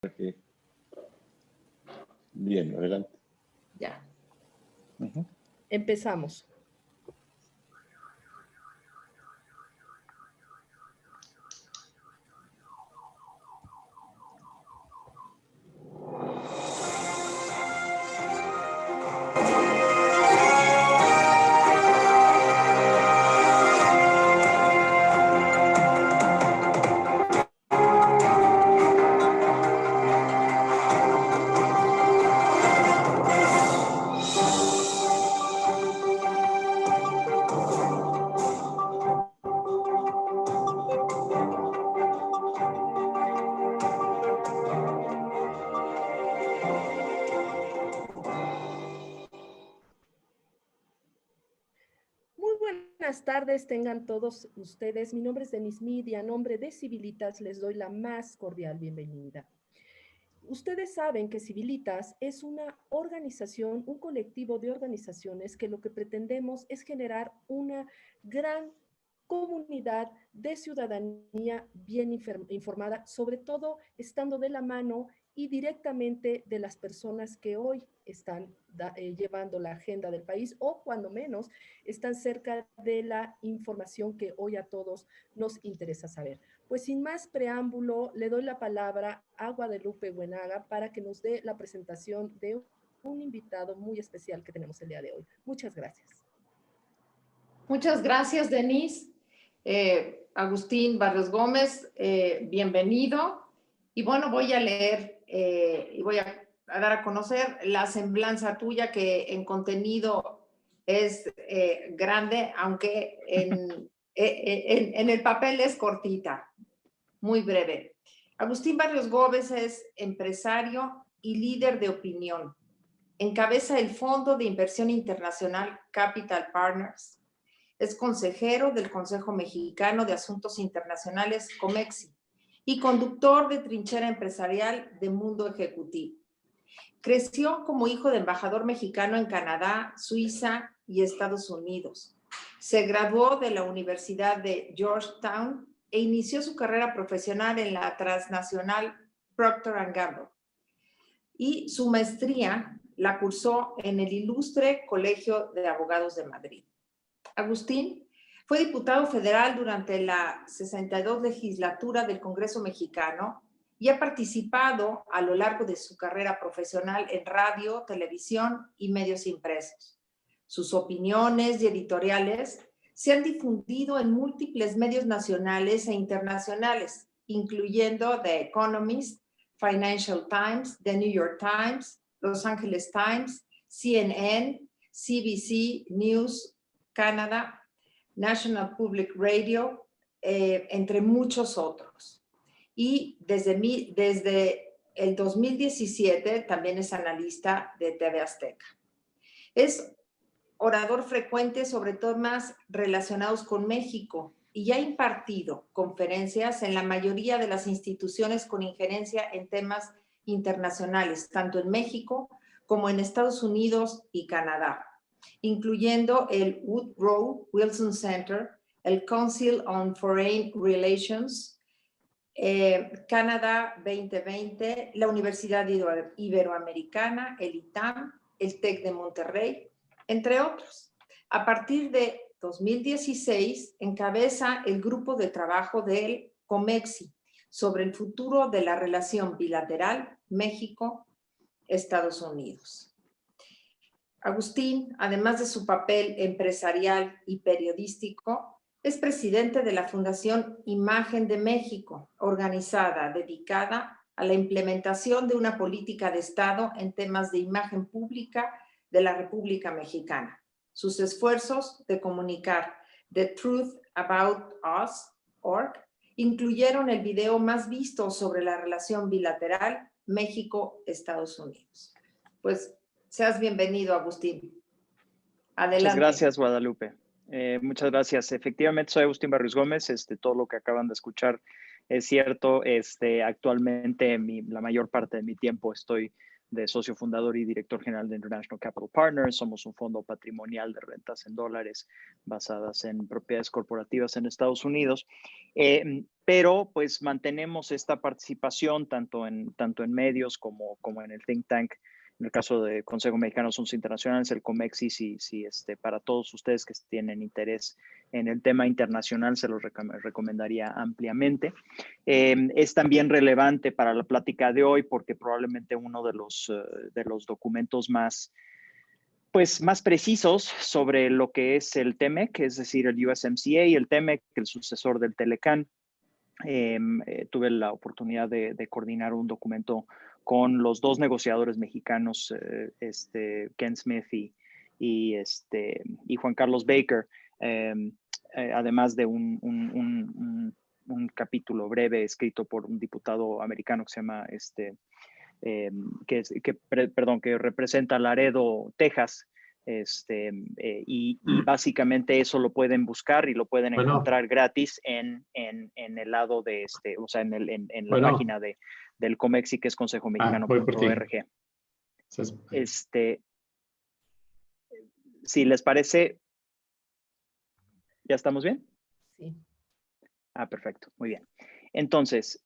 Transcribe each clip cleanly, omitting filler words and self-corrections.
Okay. Bien, adelante. Ya. Empezamos. Buenas tardes, tengan todos ustedes. Mi nombre es Denise Mid y a nombre de Civilitas les doy la más cordial bienvenida. Ustedes saben que Civilitas es una organización, un colectivo de organizaciones que lo que pretendemos es generar una gran comunidad de ciudadanía bien informada, sobre todo estando de la mano y directamente de las personas que hoy están llevando la agenda del país o cuando menos están cerca de la información que hoy a todos nos interesa saber. Pues sin más preámbulo, le doy la palabra a Guadalupe Buenaga para que nos dé la presentación de un invitado muy especial que tenemos el día de hoy. Muchas gracias. Muchas gracias, Denise. Agustín Barrios Gómez, bienvenido. Y bueno, voy a leer y voy a dar a conocer la semblanza tuya que en contenido es grande, aunque en el papel es cortita, muy breve. Agustín Barrios Gómez es empresario y líder de opinión. Encabeza el Fondo de Inversión Internacional Capital Partners. Es consejero del Consejo Mexicano de Asuntos Internacionales, COMEXI, y conductor de Trinchera Empresarial de Mundo Ejecutivo. Creció como hijo de embajador mexicano en Canadá, Suiza y Estados Unidos. Se graduó de la Universidad de Georgetown e inició su carrera profesional en la transnacional Procter & Gamble. Y su maestría la cursó en el Ilustre Colegio de Abogados de Madrid. Agustín fue diputado federal durante la 62 legislatura del Congreso Mexicano y ha participado a lo largo de su carrera profesional en radio, televisión y medios impresos. Sus opiniones y editoriales se han difundido en múltiples medios nacionales e internacionales, incluyendo The Economist, Financial Times, The New York Times, Los Angeles Times, CNN, CBC News, Canadá, National Public Radio, entre muchos otros. Y desde el 2017 también es analista de TV Azteca. Es orador frecuente sobre temas relacionados con México y ha impartido conferencias en la mayoría de las instituciones con injerencia en temas internacionales, tanto en México como en Estados Unidos y Canadá, incluyendo el Woodrow Wilson Center, el Council on Foreign Relations, Canadá 2020, la Universidad Iberoamericana, el ITAM, el TEC de Monterrey, entre otros. A partir de 2016, encabeza el grupo de trabajo del COMEXI sobre el futuro de la relación bilateral México-Estados Unidos. Agustín, además de su papel empresarial y periodístico, es presidente de la Fundación Imagen de México, dedicada a la implementación de una política de Estado en temas de imagen pública de la República Mexicana. Sus esfuerzos de comunicar The Truth About Us.org incluyeron el video más visto sobre la relación bilateral México-Estados Unidos. Pues, seas bienvenido, Agustín. Adelante. Muchas gracias, Guadalupe. Muchas gracias. Efectivamente, soy Agustín Barrios Gómez. Todo lo que acaban de escuchar es cierto. Actualmente, la mayor parte de mi tiempo estoy de socio fundador y director general de International Capital Partners. Somos un fondo patrimonial de rentas en dólares basadas en propiedades corporativas en Estados Unidos. Pero pues mantenemos esta participación tanto en medios como en el think tank. En el caso de Consejo Mexicano de Asuntos Internacionales, el COMEXI, si para todos ustedes que tienen interés en el tema internacional, se los recomendaría ampliamente. Es también relevante para la plática de hoy porque probablemente uno de los documentos más precisos sobre lo que es el TEMEC, es decir, el USMCA y el TEMEC, el sucesor del TELECAN. Tuve la oportunidad de coordinar un documento con los dos negociadores mexicanos, Ken Smith y Juan Carlos Baker, además de un capítulo breve escrito por un diputado americano que se llama, que representa Laredo, Texas. Y básicamente eso lo pueden buscar y lo pueden encontrar gratis en el lado de o sea, en la página del COMEXI, que es consejomexicano.org. Si les parece, ¿ya estamos bien? Sí. Perfecto, muy bien. Entonces,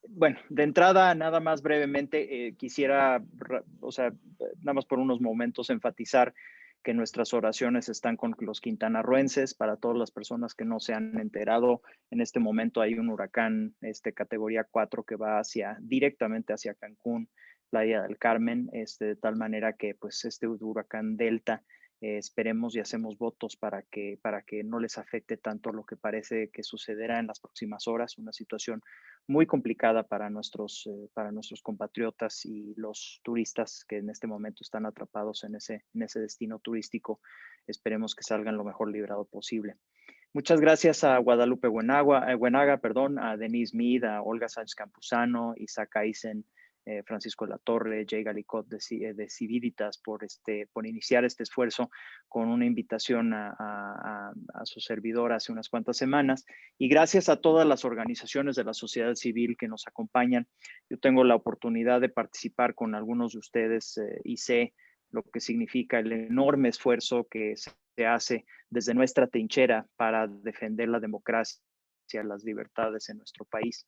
bueno, de entrada, nada más brevemente, quisiera, nada más por unos momentos enfatizar que nuestras oraciones están con los quintanarroenses. Para todas las personas que no se han enterado, en este momento hay un huracán categoría 4 que va directamente hacia Cancún, Playa del Carmen, de tal manera que pues este huracán Delta, esperemos y hacemos votos para que no les afecte tanto lo que parece que sucederá en las próximas horas. Una situación muy complicada para nuestros compatriotas y los turistas que en este momento están atrapados en ese destino turístico. Esperemos que salgan lo mejor librado posible. Muchas gracias a Guadalupe Buenaga, a Denise Mead, a Olga Sánchez Campuzano, Isaac Eisen, Francisco de la Torre, Jay Galicot de Civilitas por iniciar este esfuerzo con una invitación a su servidor hace unas cuantas semanas. Y gracias a todas las organizaciones de la sociedad civil que nos acompañan. Yo tengo la oportunidad de participar con algunos de ustedes y sé lo que significa el enorme esfuerzo que se hace desde nuestra trinchera para defender la democracia y las libertades en nuestro país.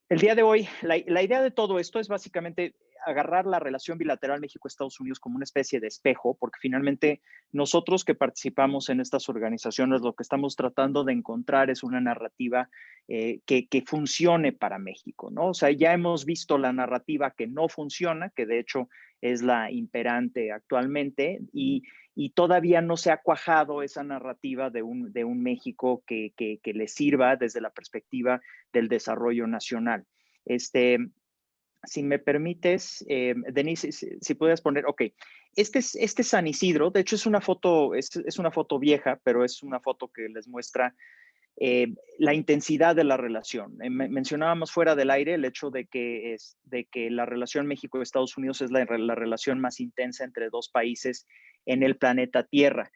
El día de hoy, la idea de todo esto es básicamente agarrar la relación bilateral México-Estados Unidos como una especie de espejo, porque finalmente nosotros que participamos en estas organizaciones lo que estamos tratando de encontrar es una narrativa que funcione para México, ¿no? O sea, ya hemos visto la narrativa que no funciona, que de hecho es la imperante actualmente, y todavía no se ha cuajado esa narrativa de un México que le sirva desde la perspectiva del desarrollo nacional. Si me permites, Denise, si puedes poner, ok, este es San Isidro. De hecho es una foto vieja, pero es una foto que les muestra la intensidad de la relación. Mencionábamos fuera del aire el hecho de que la relación México-Estados Unidos es la relación más intensa entre dos países en el planeta Tierra.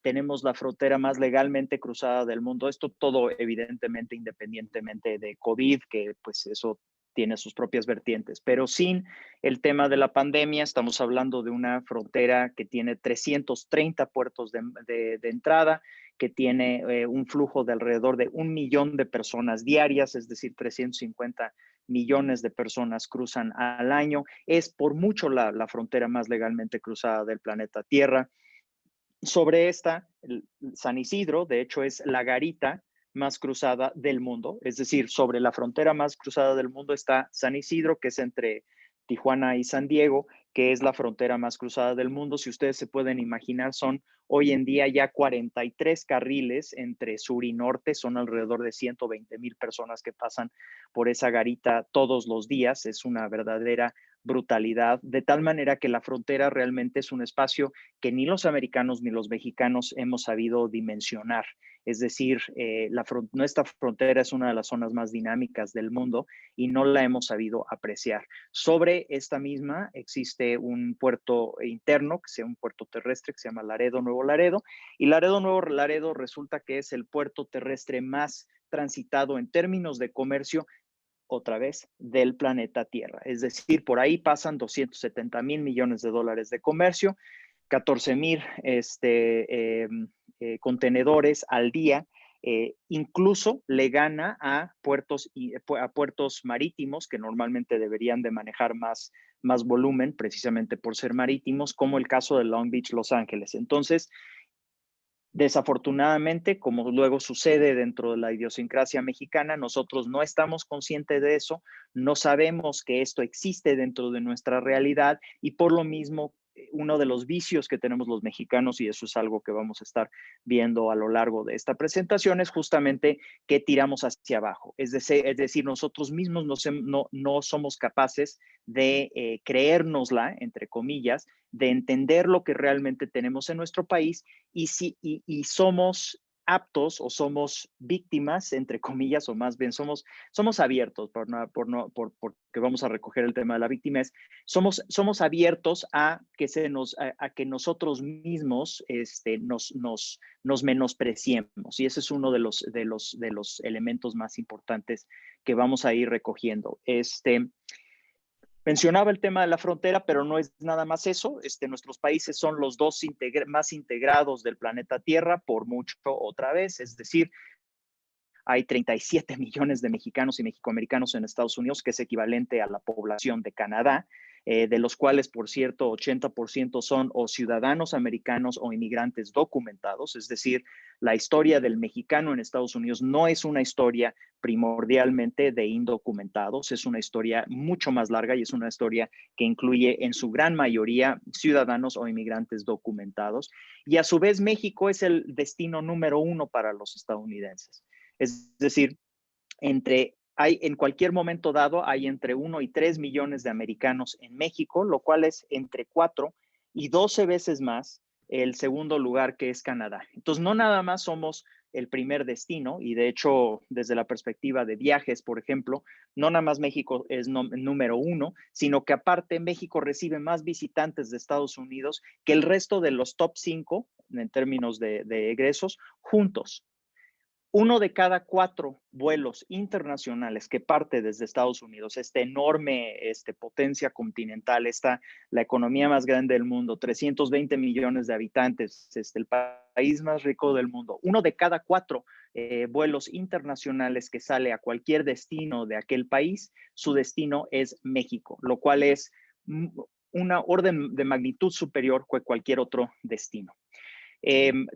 Tenemos la frontera más legalmente cruzada del mundo. Esto todo evidentemente independientemente de COVID, que pues eso tiene sus propias vertientes, pero sin el tema de la pandemia estamos hablando de una frontera que tiene 330 puertos de entrada, que tiene un flujo de alrededor de 1 millón de personas diarias, es decir, 350 millones de personas cruzan al año. Es por mucho la frontera más legalmente cruzada del planeta Tierra. Sobre esta, San Isidro, de hecho, es la garita más cruzada del mundo, es decir, sobre la frontera más cruzada del mundo está San Isidro, que es entre Tijuana y San Diego, que es la frontera más cruzada del mundo. Si ustedes se pueden imaginar, son hoy en día ya 43 carriles entre sur y norte, son alrededor de 120,000 personas que pasan por esa garita todos los días. Es una verdadera brutalidad, de tal manera que la frontera realmente es un espacio que ni los americanos ni los mexicanos hemos sabido dimensionar. Es decir, nuestra frontera es una de las zonas más dinámicas del mundo y no la hemos sabido apreciar. Sobre esta misma existe un puerto interno, un puerto terrestre que se llama Laredo, Nuevo Laredo, y Laredo, Nuevo Laredo resulta que es el puerto terrestre más transitado en términos de comercio otra vez, del planeta Tierra. Es decir, por ahí pasan 270,000 millones de dólares de comercio, 14,000 contenedores al día. Incluso le gana a puertos marítimos que normalmente deberían de manejar más volumen, precisamente por ser marítimos, como el caso de Long Beach, Los Ángeles. Entonces, desafortunadamente, como luego sucede dentro de la idiosincrasia mexicana, nosotros no estamos conscientes de eso, no sabemos que esto existe dentro de nuestra realidad y por lo mismo, uno de los vicios que tenemos los mexicanos, y eso es algo que vamos a estar viendo a lo largo de esta presentación, es justamente que tiramos hacia abajo. Es decir, nosotros mismos no somos capaces de creérnosla, entre comillas, de entender lo que realmente tenemos en nuestro país y somos aptos o somos víctimas, entre comillas, o más bien somos abiertos, porque vamos a recoger el tema de la víctima, somos abiertos a que nosotros mismos nos menospreciemos. Y ese es uno de los elementos más importantes que vamos a ir recogiendo. Mencionaba el tema de la frontera, pero no es nada más eso. Nuestros países son los dos más integrados del planeta Tierra, por mucho otra vez. Es decir, hay 37 millones de mexicanos y mexicoamericanos en Estados Unidos, que es equivalente a la población de Canadá, de los cuales, por cierto, 80% son o ciudadanos americanos o inmigrantes documentados. Es decir, la historia del mexicano en Estados Unidos no es una historia primordialmente de indocumentados, es una historia mucho más larga y es una historia que incluye en su gran mayoría ciudadanos o inmigrantes documentados. Y a su vez, México es el destino número 1 para los estadounidenses. Es decir, en cualquier momento dado hay entre 1 y 3 millones de americanos en México, lo cual es entre 4 y 12 veces más el segundo lugar, que es Canadá. Entonces, no nada más somos el primer destino, y de hecho, desde la perspectiva de viajes, por ejemplo, no nada más México es número 1, sino que aparte México recibe más visitantes de Estados Unidos que el resto de los top 5 en términos de egresos juntos. 1 de cada 4 vuelos internacionales que parte desde Estados Unidos, esta enorme potencia continental, la economía más grande del mundo, 320 millones de habitantes, el país más rico del mundo. 1 de cada 4 vuelos internacionales que sale a cualquier destino de aquel país, su destino es México, lo cual es una orden de magnitud superior que cualquier otro destino.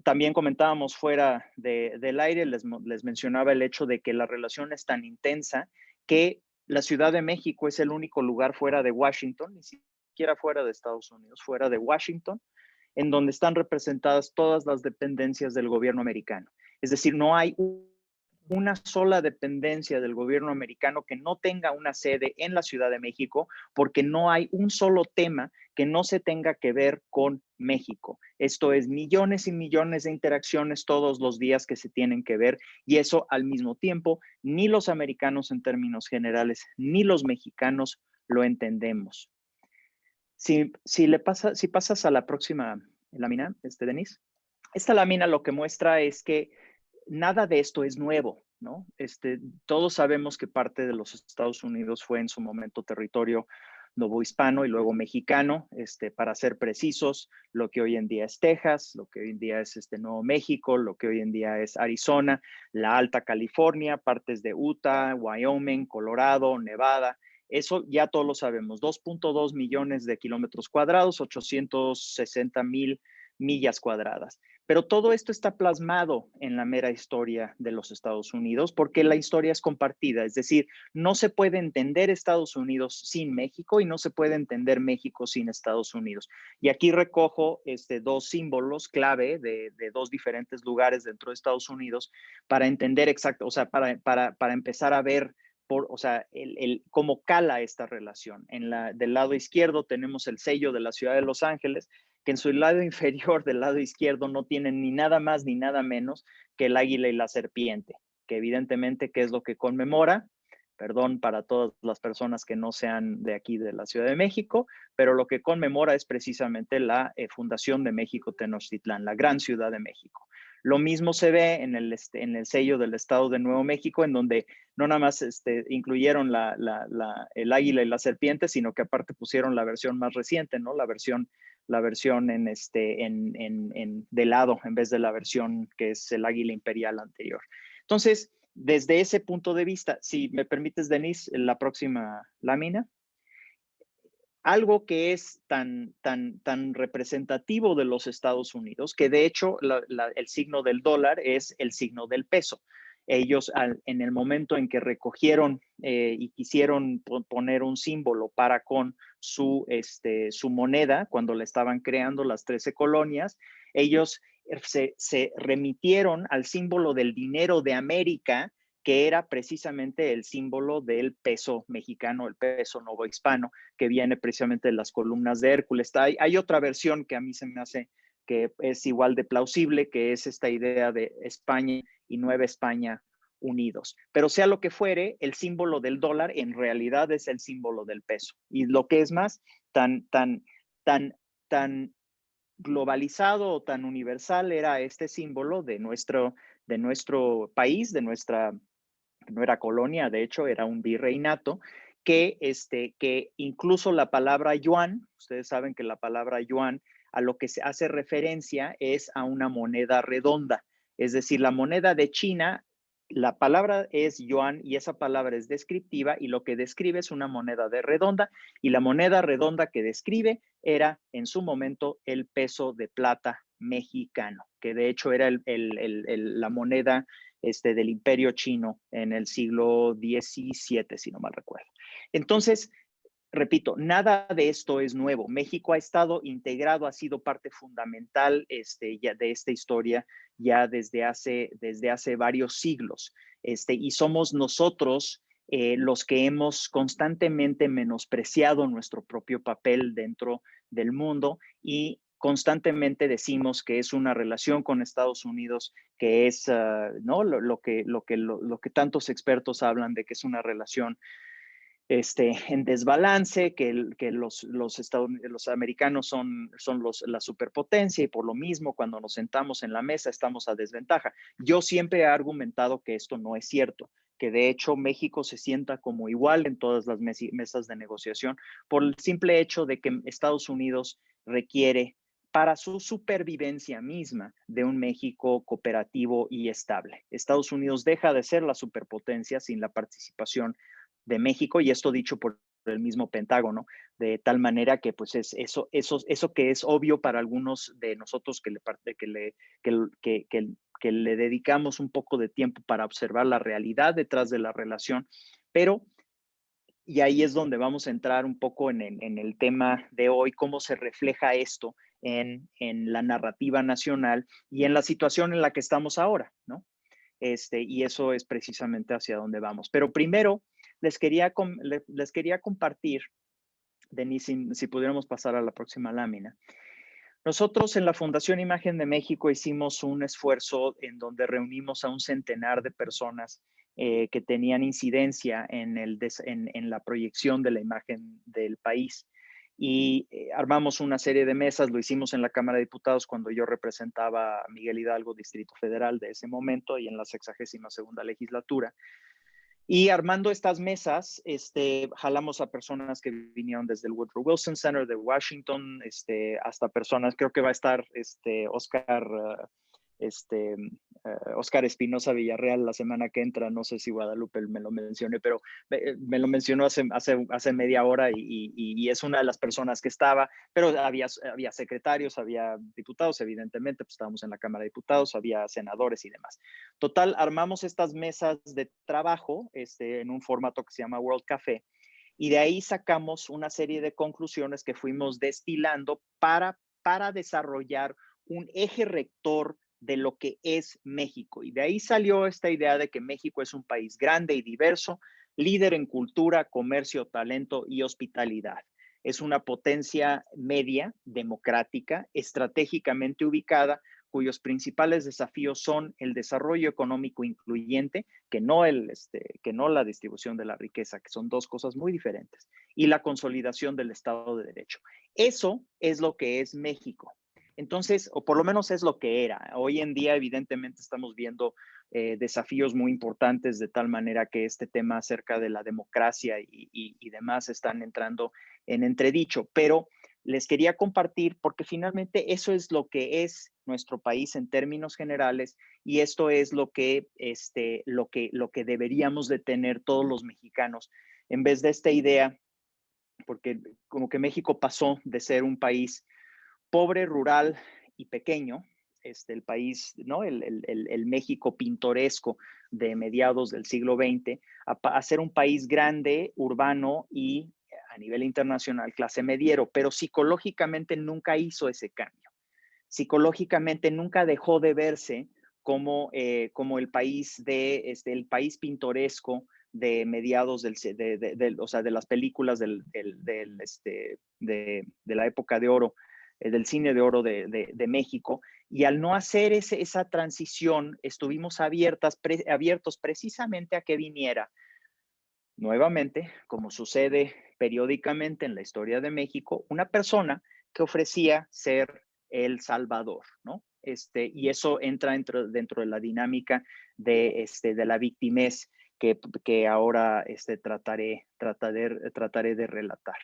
También comentábamos fuera del aire, les mencionaba el hecho de que la relación es tan intensa que la Ciudad de México es el único lugar fuera de Washington, ni siquiera fuera de Estados Unidos, fuera de Washington, en donde están representadas todas las dependencias del gobierno americano. Es decir, no hay una sola dependencia del gobierno americano que no tenga una sede en la Ciudad de México, porque no hay un solo tema que no se tenga que ver con México. Esto es millones y millones de interacciones todos los días que se tienen que ver, y eso al mismo tiempo ni los americanos en términos generales ni los mexicanos lo entendemos. Si pasas a la próxima lámina, Denise. Esta lámina lo que muestra es que nada de esto es nuevo, ¿no? Todos sabemos que parte de los Estados Unidos fue en su momento territorio novohispano y luego mexicano, para ser precisos, lo que hoy en día es Texas, lo que hoy en día es Nuevo México, lo que hoy en día es Arizona, la Alta California, partes de Utah, Wyoming, Colorado, Nevada. Eso ya todos lo sabemos, 2.2 millones de kilómetros cuadrados, 860,000 millas cuadradas. Pero todo esto está plasmado en la mera historia de los Estados Unidos, porque la historia es compartida. Es decir, no se puede entender Estados Unidos sin México y no se puede entender México sin Estados Unidos. Y aquí recojo dos símbolos clave de dos diferentes lugares dentro de Estados Unidos para entender exacto, o sea, para empezar a ver cómo cala esta relación. Del lado izquierdo tenemos el sello de la ciudad de Los Ángeles, que en su lado inferior del lado izquierdo no tienen ni nada más ni nada menos que el águila y la serpiente, que evidentemente, ¿qué es lo que conmemora? Perdón para todas las personas que no sean de aquí de la Ciudad de México, pero lo que conmemora es precisamente la fundación de México Tenochtitlán, la gran Ciudad de México. Lo mismo se ve en en el sello del Estado de Nuevo México, en donde no nada más incluyeron el águila y la serpiente, sino que aparte pusieron la versión más reciente, ¿no? La versión de lado, en vez de la versión que es el águila imperial anterior. Entonces, desde ese punto de vista, si me permites, Denise, la próxima lámina. Algo que es tan representativo de los Estados Unidos, que de hecho el signo del dólar es el signo del peso. Ellos en el momento en que recogieron y quisieron poner un símbolo para con su moneda, cuando la estaban creando las 13 colonias, ellos se remitieron al símbolo del dinero de América, que era precisamente el símbolo del peso mexicano, el peso novohispano, que viene precisamente de las columnas de Hércules. Hay otra versión que a mí se me hace que es igual de plausible, que es esta idea de España y Nueva España unidos. Pero sea lo que fuere, el símbolo del dólar en realidad es el símbolo del peso. Y lo que es más, tan globalizado o tan universal era este símbolo de nuestro país, no era colonia, de hecho, era un virreinato, que incluso la palabra yuan, ustedes saben que la palabra yuan a lo que se hace referencia es a una moneda redonda. Es decir, la moneda de China, la palabra es yuan y esa palabra es descriptiva y lo que describe es una moneda de redonda y la moneda redonda que describe era en su momento el peso de plata mexicano, que de hecho era la moneda del Imperio Chino en el siglo XVII, si no mal recuerdo. Entonces, repito, nada de esto es nuevo. México ha estado integrado, ha sido parte fundamental ya de esta historia ya desde hace varios siglos. Y somos nosotros los que hemos constantemente menospreciado nuestro propio papel dentro del mundo y constantemente decimos que es una relación con Estados Unidos que es ¿no? lo que tantos expertos hablan de que es una relación en desbalance, que los americanos son la superpotencia y por lo mismo cuando nos sentamos en la mesa estamos a desventaja. Yo siempre he argumentado que esto no es cierto, que de hecho México se sienta como igual en todas las mesas de negociación por el simple hecho de que Estados Unidos requiere para su supervivencia misma de un México cooperativo y estable. Estados Unidos deja de ser la superpotencia sin la participación de México, y esto dicho por el mismo Pentágono, de tal manera que pues es eso que es obvio para algunos de nosotros que le dedicamos un poco de tiempo para observar la realidad detrás de la relación, pero y ahí es donde vamos a entrar un poco en el tema de hoy, cómo se refleja esto en la narrativa nacional y en la situación en la que estamos ahora, ¿no? Y eso es precisamente hacia dónde vamos. Pero primero les quería compartir, Denise, si pudiéramos pasar a la próxima lámina. Nosotros en la Fundación Imagen de México hicimos un esfuerzo en donde reunimos a un centenar de personas que tenían incidencia en la proyección de la imagen del país. Y armamos una serie de mesas, lo hicimos en la Cámara de Diputados cuando yo representaba a Miguel Hidalgo, Distrito Federal de ese momento, y en la 62ª legislatura. Y armando estas mesas, jalamos a personas que vinieron desde el Woodrow Wilson Center de Washington, hasta personas, creo que va a estar Oscar Espinosa Villarreal la semana que entra, no sé si Guadalupe me lo mencioné, pero me lo mencionó hace media hora y es una de las personas que estaba, pero había secretarios, había diputados, evidentemente, pues estábamos en la Cámara de Diputados, había senadores y demás. Total, armamos estas mesas de trabajo en un formato que se llama World Café y de ahí sacamos una serie de conclusiones que fuimos destilando para desarrollar un eje rector de lo que es México. Y de ahí salió esta idea de que México es un país grande y diverso, líder en cultura, comercio, talento y hospitalidad. Es una potencia media, democrática, estratégicamente ubicada, cuyos principales desafíos son el desarrollo económico incluyente, que no la distribución de la riqueza, que son dos cosas muy diferentes, y la consolidación del Estado de Derecho. Eso es lo que es México. Entonces, o por lo menos es lo que era. Hoy en día, evidentemente, estamos viendo desafíos muy importantes de tal manera que este tema acerca de la democracia y demás están entrando en entredicho. Pero les quería compartir porque finalmente eso es lo que es nuestro país en términos generales y esto es lo que deberíamos de tener todos los mexicanos en vez de esta idea, porque como que México pasó de ser un país pobre, rural y pequeño, el país, ¿no? El México pintoresco de mediados del siglo XX, a ser un país grande, urbano y a nivel internacional clase mediero, pero psicológicamente nunca hizo ese cambio. Psicológicamente nunca dejó de verse como el país el país pintoresco de mediados o sea, de las películas de la época de oro, del cine de oro de México. Y al no hacer esa transición, estuvimos abiertos precisamente a que viniera nuevamente, como sucede periódicamente en la historia de México, una persona que ofrecía ser el Salvador, ¿no? Y eso entra dentro de la dinámica de la victimez que ahora trataré de relatar.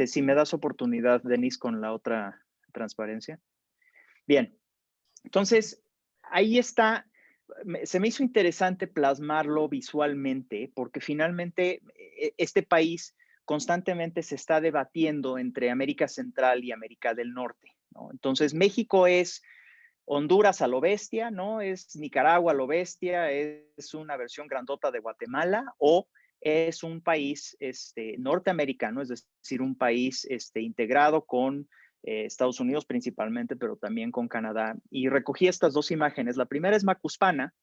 Si me das oportunidad, Denise, con la otra transparencia. Bien, entonces, ahí está. Se me hizo interesante plasmarlo visualmente porque finalmente este país constantemente se está debatiendo entre América Central y América del Norte, ¿no? Entonces, México es Honduras a lo bestia, ¿no? Es Nicaragua a lo bestia, es una versión grandota de Guatemala o es un país norteamericano, es decir, un país integrado con Estados Unidos principalmente, pero también con Canadá. Y recogí estas dos imágenes. La primera es Macuspana,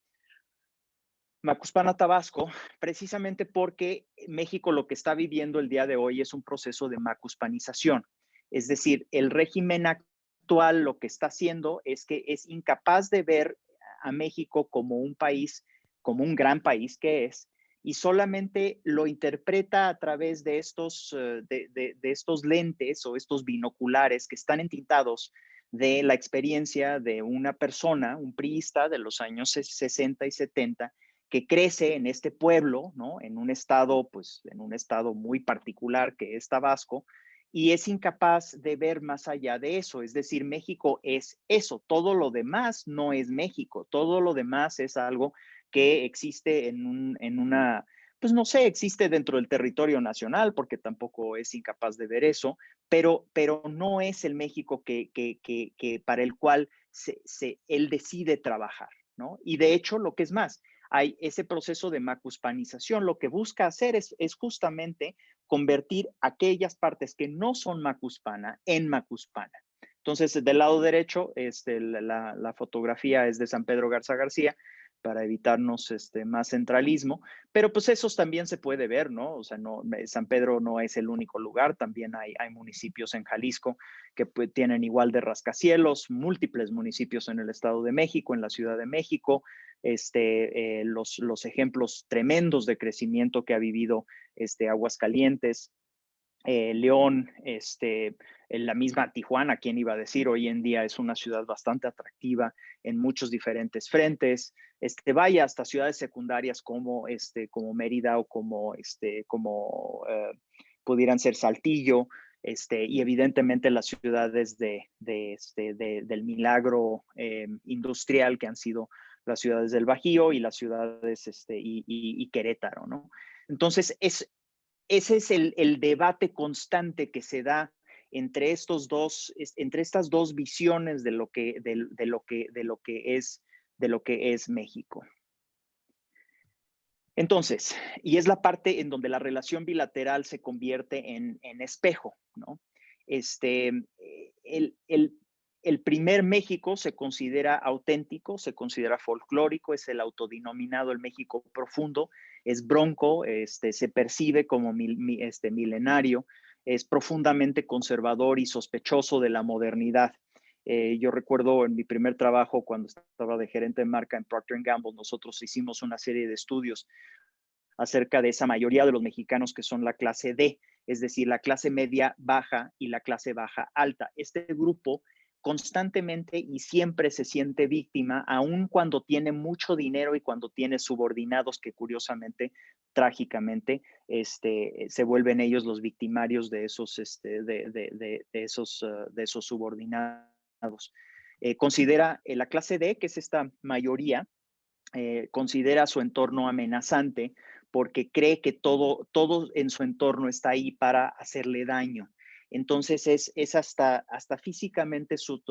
Tabasco, precisamente porque México lo que está viviendo el día de hoy es un proceso de macuspanización. Es decir, el régimen actual lo que está haciendo es que es incapaz de ver a México como un país, como un gran país que es, y solamente lo interpreta a través de estos lentes o estos binoculares que están entintados de la experiencia de una persona, un priista de los años 60 y 70, que crece en este pueblo, ¿no? En un estado muy particular que es Tabasco, y es incapaz de ver más allá de eso. Es decir, México es eso, todo lo demás no es México, todo lo demás es algo que existe pues no sé, existe dentro del territorio nacional, porque tampoco es incapaz de ver eso, pero no es el México que para el cual él decide trabajar, ¿no? Y de hecho, lo que es más, hay ese proceso de macuspanización, lo que busca hacer es justamente convertir aquellas partes que no son macuspana en macuspana. Entonces, del lado derecho, la fotografía es de San Pedro Garza García, para evitarnos más centralismo, pero pues esos también se puede ver, ¿no? O sea, no, San Pedro no es el único lugar, también hay municipios en Jalisco que pues, tienen igual de rascacielos, múltiples municipios en el Estado de México, en la Ciudad de México, los ejemplos tremendos de crecimiento que ha vivido Aguascalientes, León, en la misma Tijuana, ¿quién iba a decir? Hoy en día es una ciudad bastante atractiva en muchos diferentes frentes. Vaya hasta ciudades secundarias como Mérida o como pudieran ser Saltillo, y evidentemente las ciudades del milagro industrial que han sido las ciudades del Bajío y las ciudades y Querétaro, ¿no? Entonces, ese es el debate constante que se da entre estas dos visiones de lo que es México. Entonces, y es la parte en donde la relación bilateral se convierte en espejo, ¿no? El primer México se considera auténtico, se considera folclórico, es el autodenominado el México profundo, es bronco, se percibe como milenario, es profundamente conservador y sospechoso de la modernidad. Yo recuerdo en mi primer trabajo, cuando estaba de gerente de marca en Procter & Gamble, nosotros hicimos una serie de estudios acerca de esa mayoría de los mexicanos que son la clase D, es decir, la clase media baja y la clase baja alta. Este grupo constantemente y siempre se siente víctima, aun cuando tiene mucho dinero y cuando tiene subordinados que curiosamente, trágicamente, se vuelven ellos los victimarios de esos, de esos subordinados. Considera la clase D, que es esta mayoría, considera su entorno amenazante porque cree que todo en su entorno está ahí para hacerle daño. Entonces es hasta físicamente su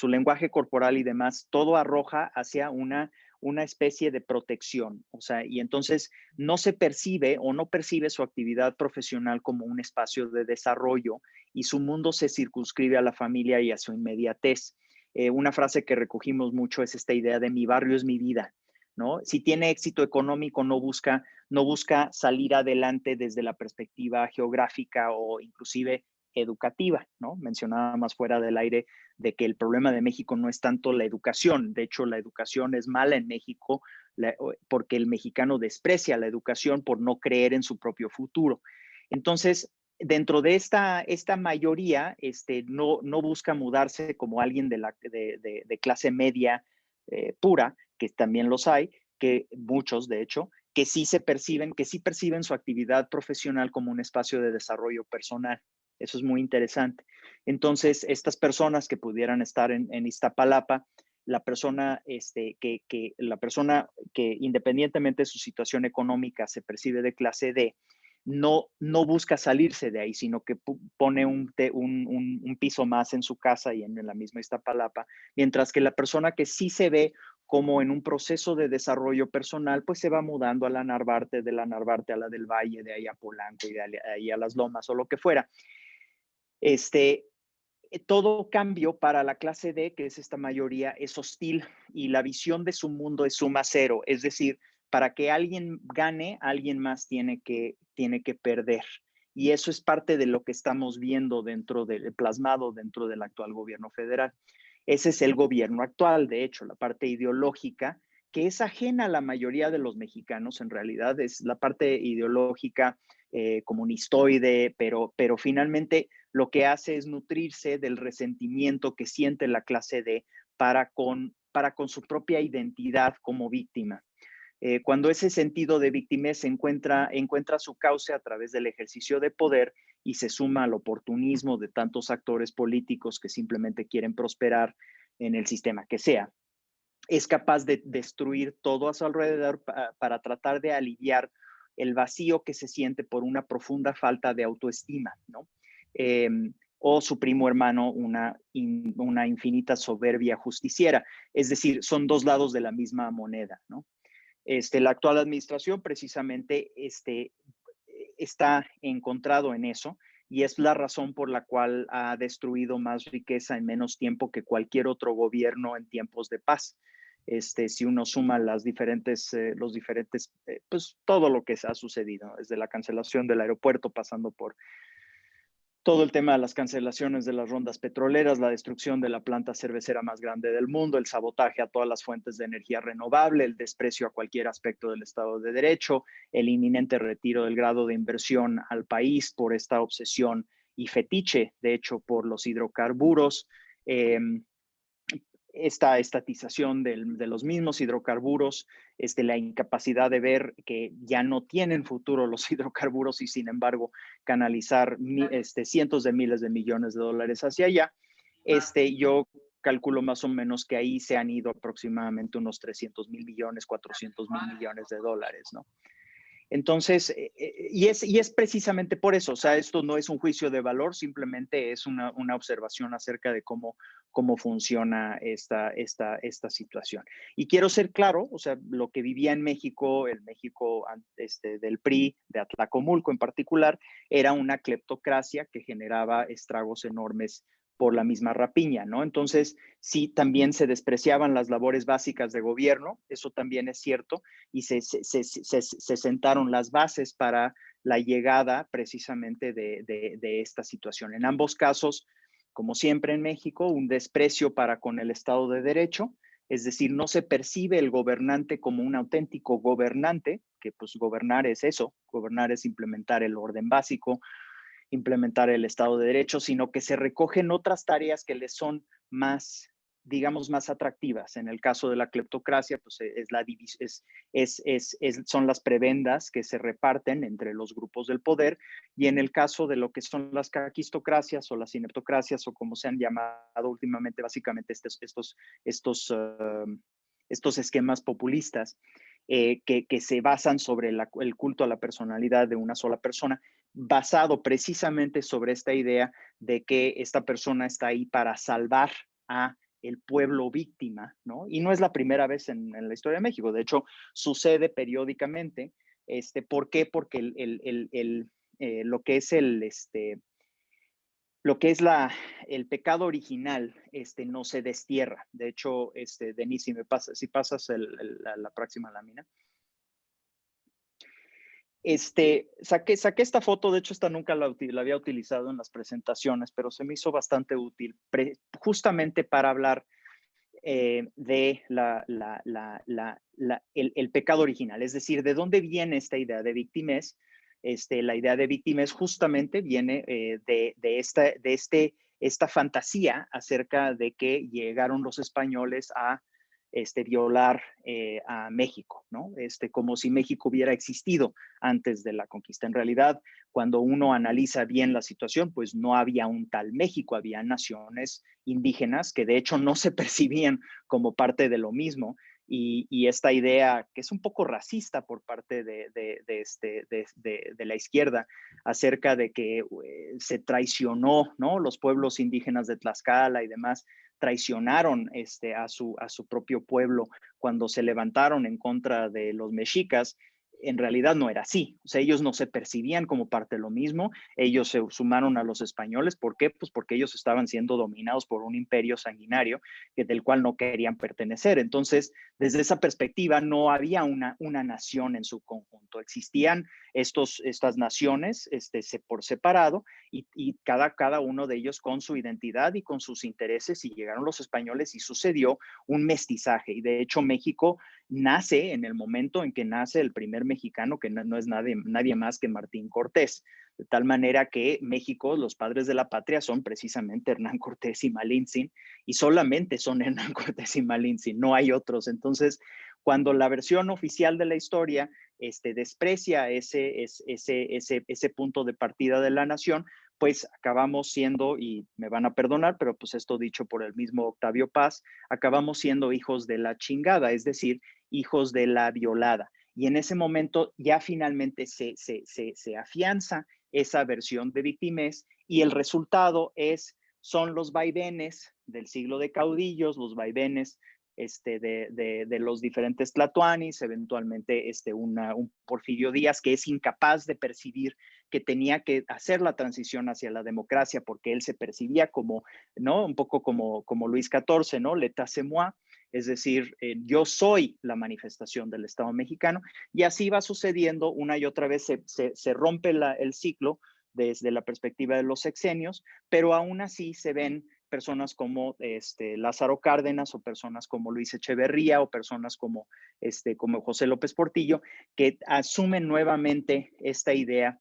lenguaje corporal y demás, todo arroja hacia una especie de protección. O sea, y entonces no se percibe o no percibe su actividad profesional como un espacio de desarrollo y su mundo se circunscribe a la familia y a su inmediatez. Una frase que recogimos mucho es esta idea de mi barrio es mi vida, ¿no? Si tiene éxito económico, no busca salir adelante desde la perspectiva geográfica o inclusive educativa, ¿no? Mencionaba más fuera del aire de que el problema de México no es tanto la educación. De hecho, la educación es mala en México porque el mexicano desprecia la educación por no creer en su propio futuro. Entonces, dentro de esta mayoría, no busca mudarse como alguien de clase media pura, que también los hay, que muchos, de hecho, que sí perciben su actividad profesional como un espacio de desarrollo personal. Eso es muy interesante. Entonces, estas personas que pudieran estar en Iztapalapa, la persona que independientemente de su situación económica se percibe de clase D, no busca salirse de ahí, sino que pone un piso más en su casa y en la misma Iztapalapa, mientras que la persona que sí se ve como en un proceso de desarrollo personal, pues se va mudando a la Narvarte, de la Narvarte a la del Valle, de ahí a Polanco y de ahí a Las Lomas o lo que fuera. Todo cambio para la clase D, que es esta mayoría, es hostil y la visión de su mundo es suma cero. Es decir, para que alguien gane, alguien más tiene que perder. Y eso es parte de lo que estamos viendo plasmado dentro del actual gobierno federal. Ese es el gobierno actual, de hecho, la parte ideológica, que es ajena a la mayoría de los mexicanos, en realidad es la parte ideológica comunistoide, pero finalmente lo que hace es nutrirse del resentimiento que siente la clase D para con su propia identidad como víctima. Cuando ese sentido de victimez encuentra su cauce a través del ejercicio de poder y se suma al oportunismo de tantos actores políticos que simplemente quieren prosperar en el sistema que sea, es capaz de destruir todo a su alrededor para tratar de aliviar el vacío que se siente por una profunda falta de autoestima, ¿no? O su primo hermano, una infinita soberbia justiciera. Es decir, son dos lados de la misma moneda, ¿no? La actual administración precisamente está encontrado en eso y es la razón por la cual ha destruido más riqueza en menos tiempo que cualquier otro gobierno en tiempos de paz. Si uno suma los diferentes, pues todo lo que ha sucedido, desde la cancelación del aeropuerto, pasando por todo el tema de las cancelaciones de las rondas petroleras, la destrucción de la planta cervecera más grande del mundo, el sabotaje a todas las fuentes de energía renovable, el desprecio a cualquier aspecto del Estado de Derecho, el inminente retiro del grado de inversión al país por esta obsesión y fetiche, de hecho, por los hidrocarburos, esta estatización de los mismos hidrocarburos, la incapacidad de ver que ya no tienen futuro los hidrocarburos y sin embargo canalizar cientos de miles de millones de dólares hacia allá. Yo calculo más o menos que ahí se han ido aproximadamente unos 300 mil millones, 400 mil millones de dólares, ¿no? Entonces, y es precisamente por eso, o sea, esto no es un juicio de valor, simplemente es una observación acerca de cómo funciona esta situación. Y quiero ser claro, o sea, lo que vivía en México, el México del PRI, de Atlacomulco en particular, era una cleptocracia que generaba estragos enormes por la misma rapiña, ¿no? Entonces, sí, también se despreciaban las labores básicas de gobierno, eso también es cierto, y se sentaron las bases para la llegada precisamente de esta situación. En ambos casos, como siempre en México, un desprecio para con el Estado de Derecho, es decir, no se percibe el gobernante como un auténtico gobernante, que pues gobernar es eso, gobernar es implementar el orden básico, implementar el Estado de Derecho, sino que se recogen otras tareas que les son más, digamos, más atractivas. En el caso de la cleptocracia, pues son las prebendas que se reparten entre los grupos del poder, y en el caso de lo que son las caquistocracias o las ineptocracias, o como se han llamado últimamente, básicamente estos esquemas populistas que se basan sobre el culto a la personalidad de una sola persona, basado precisamente sobre esta idea de que esta persona está ahí para salvar a el pueblo víctima, ¿no? Y no es la primera vez en la historia de México, de hecho, sucede periódicamente. ¿Por qué? Porque lo que es el pecado original no se destierra. De hecho, Denise, si pasas la próxima lámina. Saqué esta foto, de hecho esta nunca la había utilizado en las presentaciones, pero se me hizo bastante útil, justamente para hablar de el pecado original, es decir, de dónde viene esta idea de víctimas. La idea de víctimas justamente viene de esta fantasía acerca de que llegaron los españoles a violar a México, ¿no? Como si México hubiera existido antes de la conquista. En realidad, cuando uno analiza bien la situación, pues no había un tal México, había naciones indígenas que de hecho no se percibían como parte de lo mismo, y esta idea que es un poco racista por parte de la izquierda acerca de que se traicionó, ¿no? Los pueblos indígenas de Tlaxcala y demás traicionaron a su propio pueblo cuando se levantaron en contra de los mexicas. En realidad no era así. O sea, ellos no se percibían como parte de lo mismo. Ellos se sumaron a los españoles. ¿Por qué? Pues porque ellos estaban siendo dominados por un imperio sanguinario del cual no querían pertenecer. Entonces, desde esa perspectiva, no había una nación en su conjunto. Existían estas naciones por separado, y cada uno de ellos con su identidad y con sus intereses, y llegaron los españoles y sucedió un mestizaje. Y de hecho, México nace en el momento en que nace el primer mexicano, que no es nadie más que Martín Cortés. De tal manera que México, los padres de la patria son precisamente Hernán Cortés y Malintzin, y solamente son Hernán Cortés y Malintzin, no hay otros. Entonces, cuando la versión oficial de la historia desprecia ese punto de partida de la nación, pues acabamos siendo, y me van a perdonar, pero pues esto dicho por el mismo Octavio Paz, acabamos siendo hijos de la chingada, es decir, hijos de la violada. Y en ese momento ya finalmente se afianza esa versión de víctimas, y el resultado son los vaivenes del siglo de caudillos, los vaivenes de los diferentes tlatoanis, eventualmente un Porfirio Díaz que es incapaz de percibir que tenía que hacer la transición hacia la democracia, porque él se percibía como, ¿no? Un poco como Luis XIV, ¿no? L'état c'est moi, es decir, yo soy la manifestación del Estado mexicano, y así va sucediendo una y otra vez, se rompe el ciclo desde la perspectiva de los sexenios, pero aún así se ven personas como Lázaro Cárdenas, o personas como Luis Echeverría, o personas como José López Portillo, que asumen nuevamente esta idea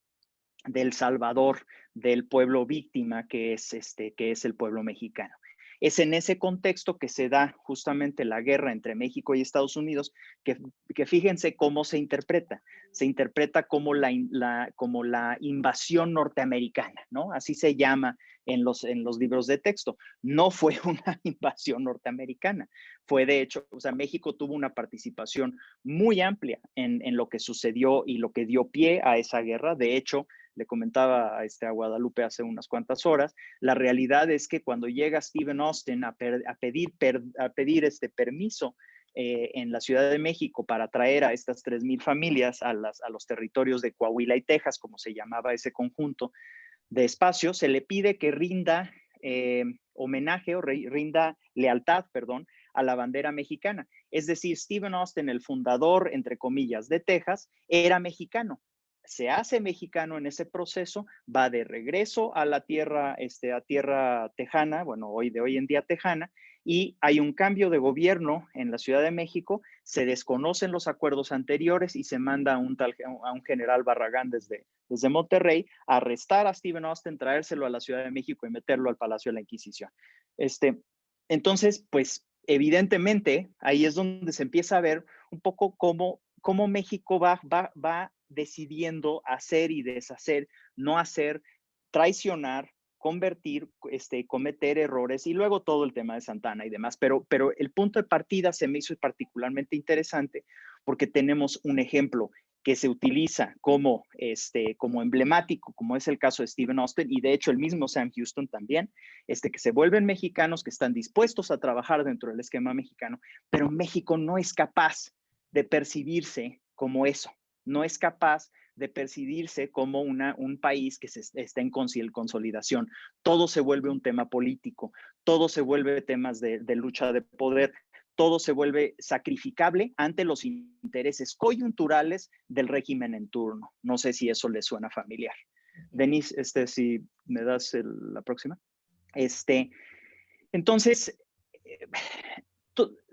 del salvador del pueblo víctima que es el pueblo mexicano. Es en ese contexto que se da justamente la guerra entre México y Estados Unidos, que fíjense cómo se interpreta. Se interpreta como la invasión norteamericana, ¿no? Así se llama en los libros de texto. No fue una invasión norteamericana, fue de hecho, o sea, México tuvo una participación muy amplia en lo que sucedió y lo que dio pie a esa guerra. De hecho, le comentaba a Guadalupe hace unas cuantas horas, la realidad es que cuando llega Stephen Austin a pedir permiso en la Ciudad de México para traer a estas 3,000 familias a los territorios de Coahuila y Texas, como se llamaba ese conjunto de espacios, se le pide que rinda homenaje o rinda lealtad, perdón, a la bandera mexicana. Es decir, Stephen Austin, el fundador, entre comillas, de Texas, era mexicano. Se hace mexicano en ese proceso, va de regreso a la tierra, a tierra tejana, bueno, hoy en día tejana, y hay un cambio de gobierno en la Ciudad de México, se desconocen los acuerdos anteriores y se manda a un general Barragán desde Monterrey a arrestar a Stephen Austin, traérselo a la Ciudad de México y meterlo al Palacio de la Inquisición. Entonces, pues evidentemente ahí es donde se empieza a ver un poco cómo México va decidiendo hacer y deshacer, no hacer, traicionar, convertir, cometer errores y luego todo el tema de Santana y demás. Pero el punto de partida se me hizo particularmente interesante porque tenemos un ejemplo que se utiliza como emblemático, como es el caso de Stephen Austin y de hecho el mismo Sam Houston también, que se vuelven mexicanos, que están dispuestos a trabajar dentro del esquema mexicano, pero México no es capaz de percibirse como eso, no es capaz de percibirse como un país que está en consolidación. Todo se vuelve un tema político, todo se vuelve temas de lucha de poder, todo se vuelve sacrificable ante los intereses coyunturales del régimen en turno. No sé si eso le suena familiar. Denise, si me das la próxima. Entonces,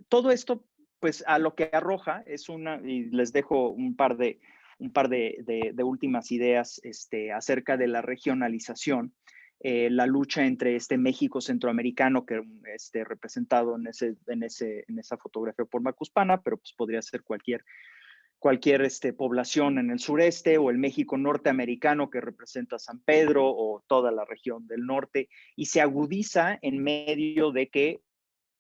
todo esto, pues a lo que arroja es y les dejo un par de últimas ideas acerca de la regionalización, la lucha entre México centroamericano, que representado en esa fotografía por Macuspana, pero pues podría ser cualquier población en el sureste, o el México norteamericano que representa San Pedro o toda la región del norte, y se agudiza en medio de que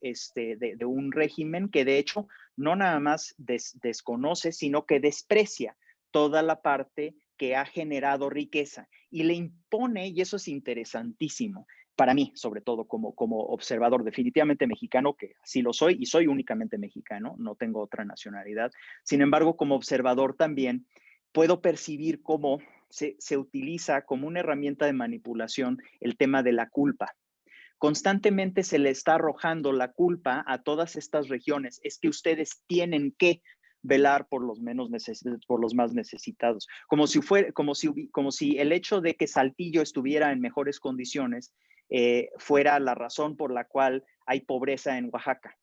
de un régimen que de hecho no nada más desconoce, sino que desprecia toda la parte que ha generado riqueza y le impone, y eso es interesantísimo, para mí, sobre todo como observador definitivamente mexicano, que así lo soy y soy únicamente mexicano, no tengo otra nacionalidad. Sin embargo, como observador también puedo percibir cómo se utiliza como una herramienta de manipulación el tema de la culpa. Constantemente se le está arrojando la culpa a todas estas regiones. Es que ustedes tienen que velar por los más necesitados, como si el hecho de que Saltillo estuviera en mejores condiciones fuera la razón por la cual hay pobreza en Oaxaca,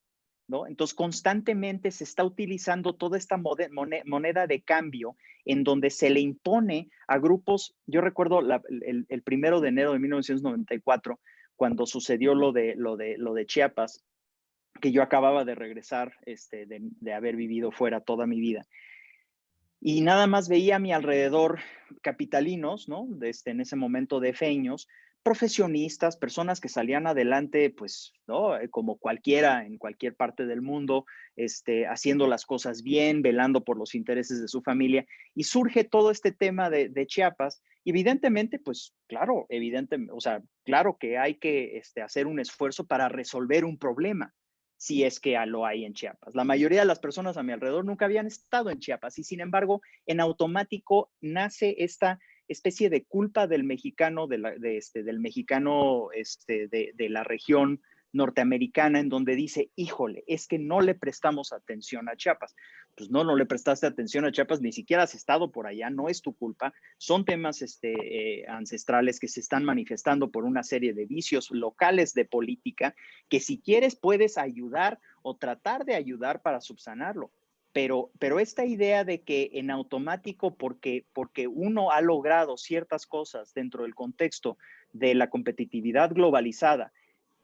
¿no? Entonces, constantemente se está utilizando toda esta moneda de cambio en donde se le impone a grupos. Yo recuerdo el 1 de enero de 1994, cuando sucedió lo de Chiapas, que yo acababa de regresar de haber vivido fuera toda mi vida. Y nada más veía a mi alrededor capitalinos, ¿no? En ese momento defeños, profesionistas, personas que salían adelante, pues, ¿no? Como cualquiera en cualquier parte del mundo, haciendo las cosas bien, velando por los intereses de su familia. Y surge todo este tema de Chiapas. Y evidentemente, pues, claro, o sea, claro que hay que hacer un esfuerzo para resolver un problema, si es que lo hay en Chiapas. La mayoría de las personas a mi alrededor nunca habían estado en Chiapas y sin embargo, en automático nace esta especie de culpa del mexicano, de la región norteamericana, en donde dice, híjole, es que no le prestamos atención a Chiapas. Pues no le prestaste atención a Chiapas, ni siquiera has estado por allá, no es tu culpa. Son temas ancestrales que se están manifestando por una serie de vicios locales de política que si quieres puedes ayudar o tratar de ayudar para subsanarlo. Pero esta idea de que en automático, porque uno ha logrado ciertas cosas dentro del contexto de la competitividad globalizada,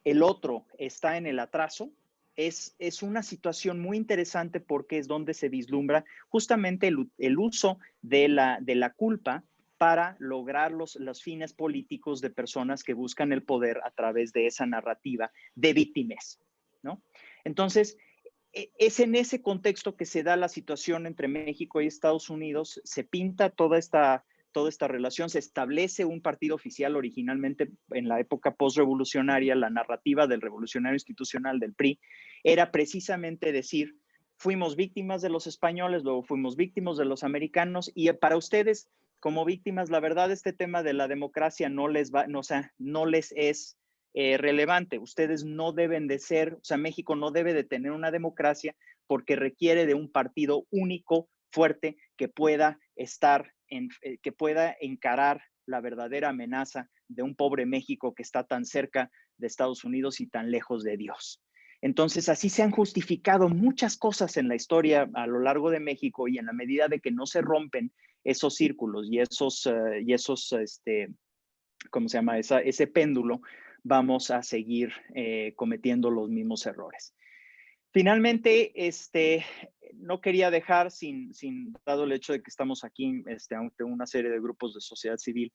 el otro está en el atraso, es una situación muy interesante porque es donde se vislumbra justamente el uso de la culpa para lograr los fines políticos de personas que buscan el poder a través de esa narrativa de víctimas, ¿no? Entonces, es en ese contexto que se da la situación entre México y Estados Unidos, se pinta toda esta relación, se establece un partido oficial originalmente en la época postrevolucionaria. La narrativa del revolucionario institucional del PRI era precisamente decir, fuimos víctimas de los españoles, luego fuimos víctimas de los americanos, y para ustedes, como víctimas, la verdad, este tema de la democracia no les es relevante. Ustedes no deben de ser, o sea, México no debe de tener una democracia porque requiere de un partido único, fuerte, que pueda que pueda encarar la verdadera amenaza de un pobre México que está tan cerca de Estados Unidos y tan lejos de Dios. Entonces, así se han justificado muchas cosas en la historia a lo largo de México, y en la medida de que no se rompen esos círculos y ¿cómo se llama? Ese péndulo, vamos a seguir cometiendo los mismos errores. Finalmente, no quería dejar dado el hecho de que estamos aquí ante una serie de grupos de sociedad civil.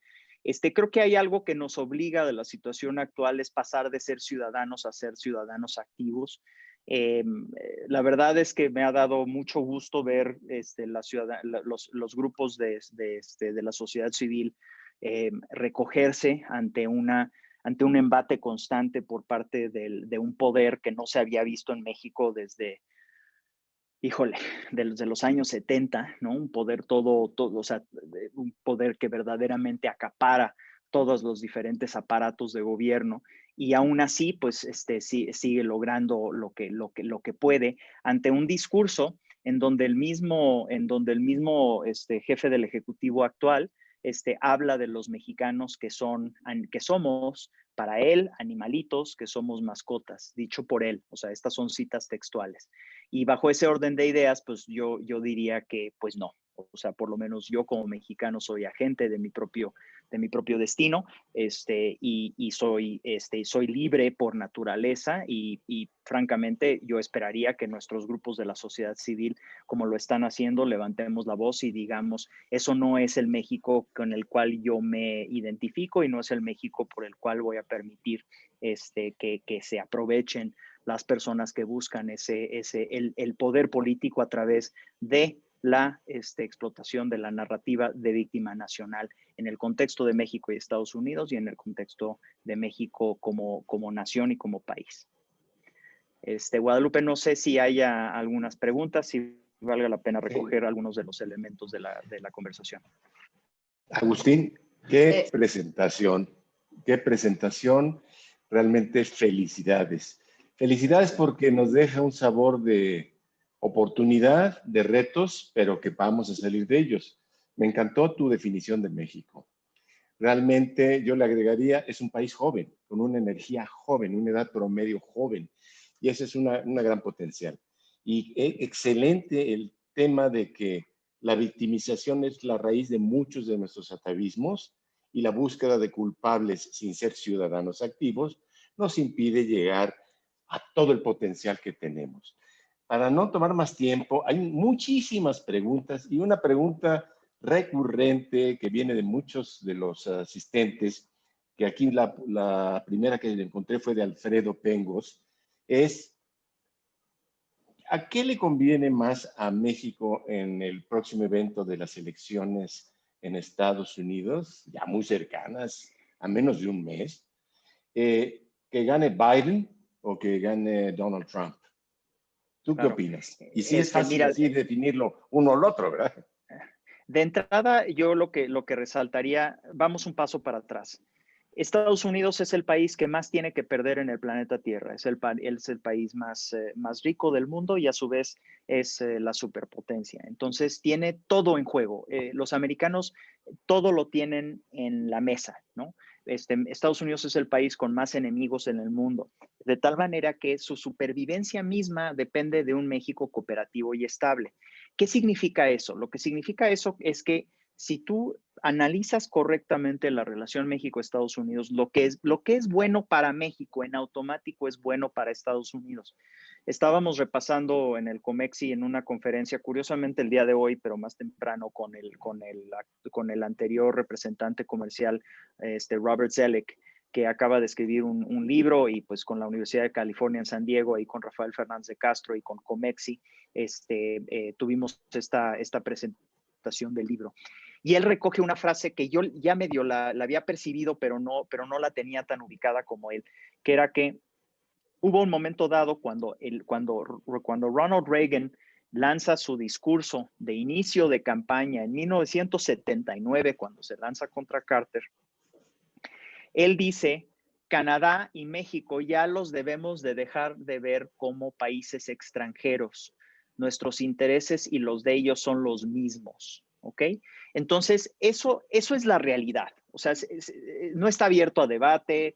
Creo que hay algo que nos obliga de la situación actual, es pasar de ser ciudadanos a ser ciudadanos activos. La verdad es que me ha dado mucho gusto ver los grupos de la sociedad civil recogerse ante un embate constante por parte de un poder que no se había visto en México desde los años 70, ¿no? Un poder o sea, un poder que verdaderamente acapara todos los diferentes aparatos de gobierno, y aún así, pues, sigue logrando lo que puede ante un discurso en donde el mismo jefe del Ejecutivo actual habla de los mexicanos que somos para él animalitos, que somos mascotas, dicho por él. O sea, estas son citas textuales. Y bajo ese orden de ideas, pues yo diría que pues no. O sea, por lo menos yo como mexicano soy agente de mi propio destino, y soy libre por naturaleza, y francamente yo esperaría que nuestros grupos de la sociedad civil, como lo están haciendo, levantemos la voz y digamos, eso no es el México con el cual yo me identifico, y no es el México por el cual voy a permitir que se aprovechen las personas que buscan el poder político a través de la explotación de la narrativa de víctima nacional en el contexto de México y Estados Unidos, y en el contexto de México como nación y como país. Guadalupe, no sé si haya algunas preguntas, si valga la pena recoger algunos de los elementos de la conversación. Agustín, qué presentación, realmente felicidades. Felicidades porque nos deja un sabor de oportunidad, de retos, pero que vamos a salir de ellos. Me encantó tu definición de México. Realmente yo le agregaría, es un país joven, con una energía joven, una edad promedio joven, y ese es una gran potencial. Y excelente el tema de que la victimización es la raíz de muchos de nuestros atavismos, y la búsqueda de culpables sin ser ciudadanos activos nos impide llegar a todo el potencial que tenemos. Para no tomar más tiempo, hay muchísimas preguntas, y una pregunta recurrente que viene de muchos de los asistentes, que aquí la primera que encontré fue de Alfredo Pengos, es: ¿a qué le conviene más a México en el próximo evento de las elecciones en Estados Unidos, ya muy cercanas, a menos de un mes, que gane Biden o que gane Donald Trump? ¿Tú qué opinas? Y sí es fácil así definirlo uno o el otro, ¿verdad? De entrada, yo lo que resaltaría, vamos un paso para atrás. Estados Unidos es el país que más tiene que perder en el planeta Tierra. Es el país más rico del mundo, y a su vez es la superpotencia. Entonces tiene todo en juego. Los americanos todo lo tienen en la mesa, ¿no? Estados Unidos es el país con más enemigos en el mundo, de tal manera que su supervivencia misma depende de un México cooperativo y estable. ¿Qué significa eso? Lo que significa eso es que si tú analizas correctamente la relación México-Estados Unidos, lo que es bueno para México en automático es bueno para Estados Unidos. Estábamos repasando en el COMEXI en una conferencia, curiosamente el día de hoy, pero más temprano, con el anterior representante comercial, Robert Zoellick, que acaba de escribir un libro, y pues con la Universidad de California en San Diego, y con Rafael Fernández de Castro y con COMEXI, tuvimos esta presentación del libro. Y él recoge una frase que yo ya medio la había percibido, pero no la tenía tan ubicada como él, que era que hubo un momento dado cuando Ronald Reagan lanza su discurso de inicio de campaña en 1979, cuando se lanza contra Carter. Él dice: Canadá y México ya los debemos de dejar de ver como países extranjeros. Nuestros intereses y los de ellos son los mismos. ¿Ok? Entonces, eso es la realidad. O sea, no está abierto a debate.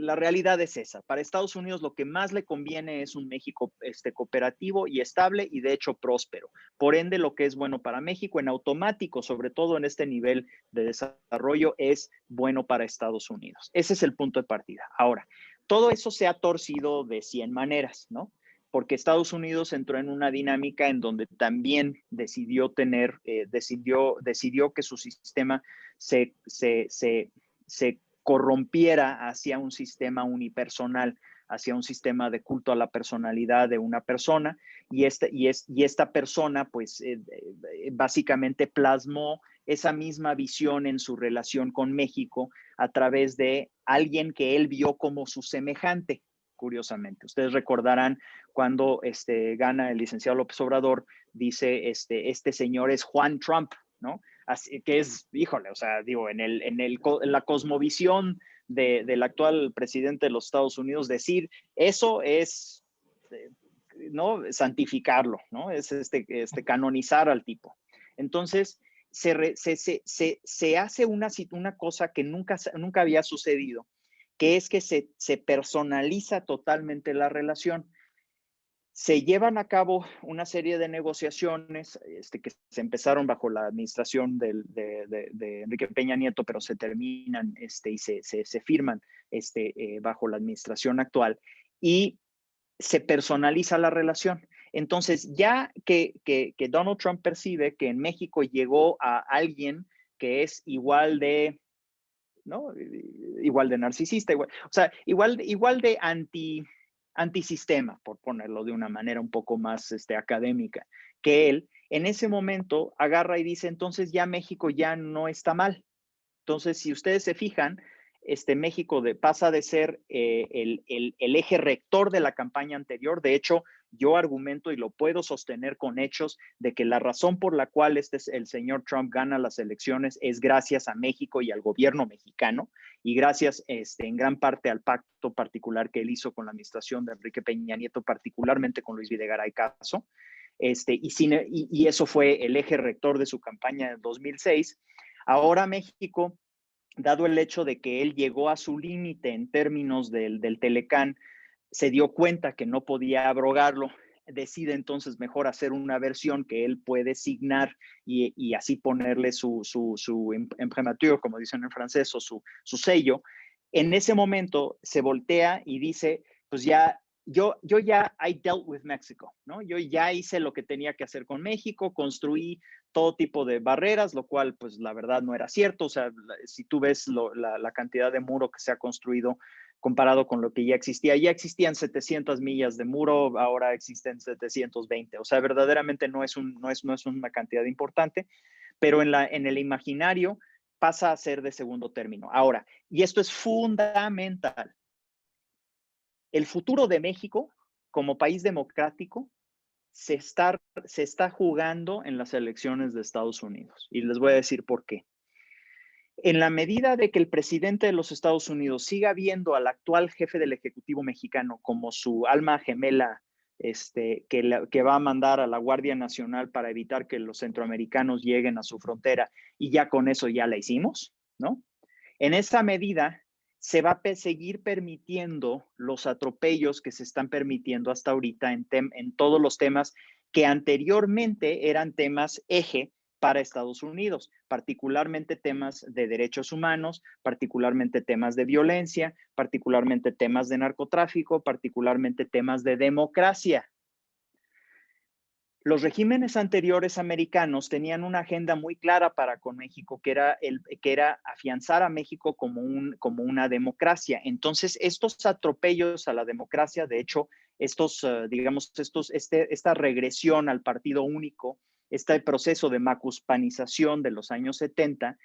la realidad es esa. Para Estados Unidos lo que más le conviene es un México cooperativo y estable y de hecho próspero. Por ende, lo que es bueno para México en automático, sobre todo en este nivel de desarrollo, es bueno para Estados Unidos. Ese es el punto de partida. Ahora, todo eso se ha torcido de 100 maneras, ¿no? Porque Estados Unidos entró en una dinámica en donde también decidió que su sistema se corrompiera hacia un sistema unipersonal, hacia un sistema de culto a la personalidad de una persona, y esta persona pues básicamente plasmó esa misma visión en su relación con México a través de alguien que él vio como su semejante, curiosamente. Ustedes recordarán cuando gana el licenciado López Obrador, dice, este señor es Juan Trump, ¿no? Así que es, híjole, o sea, digo, en la cosmovisión del actual presidente de los Estados Unidos, decir eso es, ¿no? Santificarlo, ¿no? Es canonizar al tipo. Entonces, se hace una cosa que nunca había sucedido, que es que se personaliza totalmente la relación. Se llevan a cabo una serie de negociaciones que se empezaron bajo la administración de Enrique Peña Nieto, pero se terminan y se firman bajo la administración actual y se personaliza la relación. Entonces, ya que Donald Trump percibe que en México llegó a alguien que es igual de, ¿no? Igual de narcisista, igual de antisistema, por ponerlo de una manera un poco más académica, que él, en ese momento agarra y dice, entonces ya México ya no está mal. Entonces, si ustedes se fijan, México pasa de ser el eje rector de la campaña anterior. De hecho, yo argumento y lo puedo sostener con hechos de que la razón por la cual el señor Trump gana las elecciones es gracias a México y al gobierno mexicano y gracias en gran parte al pacto particular que él hizo con la administración de Enrique Peña Nieto, particularmente con Luis Videgaray Caso. Y eso fue el eje rector de su campaña en 2006. Ahora México, dado el hecho de que él llegó a su límite en términos del Telecán, se dio cuenta que no podía abrogarlo, decide entonces mejor hacer una versión que él puede signar y así ponerle su imprimatur, como dicen en francés, o su sello. En ese momento se voltea y dice, pues ya, yo ya I dealt with Mexico, ¿no? Yo ya hice lo que tenía que hacer con México, construí todo tipo de barreras, lo cual pues la verdad no era cierto. O sea, si tú ves la cantidad de muro que se ha construido comparado con lo que ya existían 700 millas de muro, ahora existen 720. O sea, verdaderamente no es una cantidad importante, pero en el imaginario pasa a ser de segundo término. Ahora, y esto es fundamental, el futuro de México como país democrático se está jugando en las elecciones de Estados Unidos. Y les voy a decir por qué. En la medida de que el presidente de los Estados Unidos siga viendo al actual jefe del Ejecutivo mexicano como su alma gemela, que va a mandar a la Guardia Nacional para evitar que los centroamericanos lleguen a su frontera y ya con eso ya la hicimos, ¿no? En esa medida se va a seguir permitiendo los atropellos que se están permitiendo hasta ahorita en todos los temas que anteriormente eran temas eje para Estados Unidos, particularmente temas de derechos humanos, particularmente temas de violencia, particularmente temas de narcotráfico, particularmente temas de democracia. Los regímenes anteriores americanos tenían una agenda muy clara para con México, que era afianzar a México como una democracia. Entonces, estos atropellos a la democracia, de hecho, esta regresión al partido único, este proceso de macuspanización de los años 70,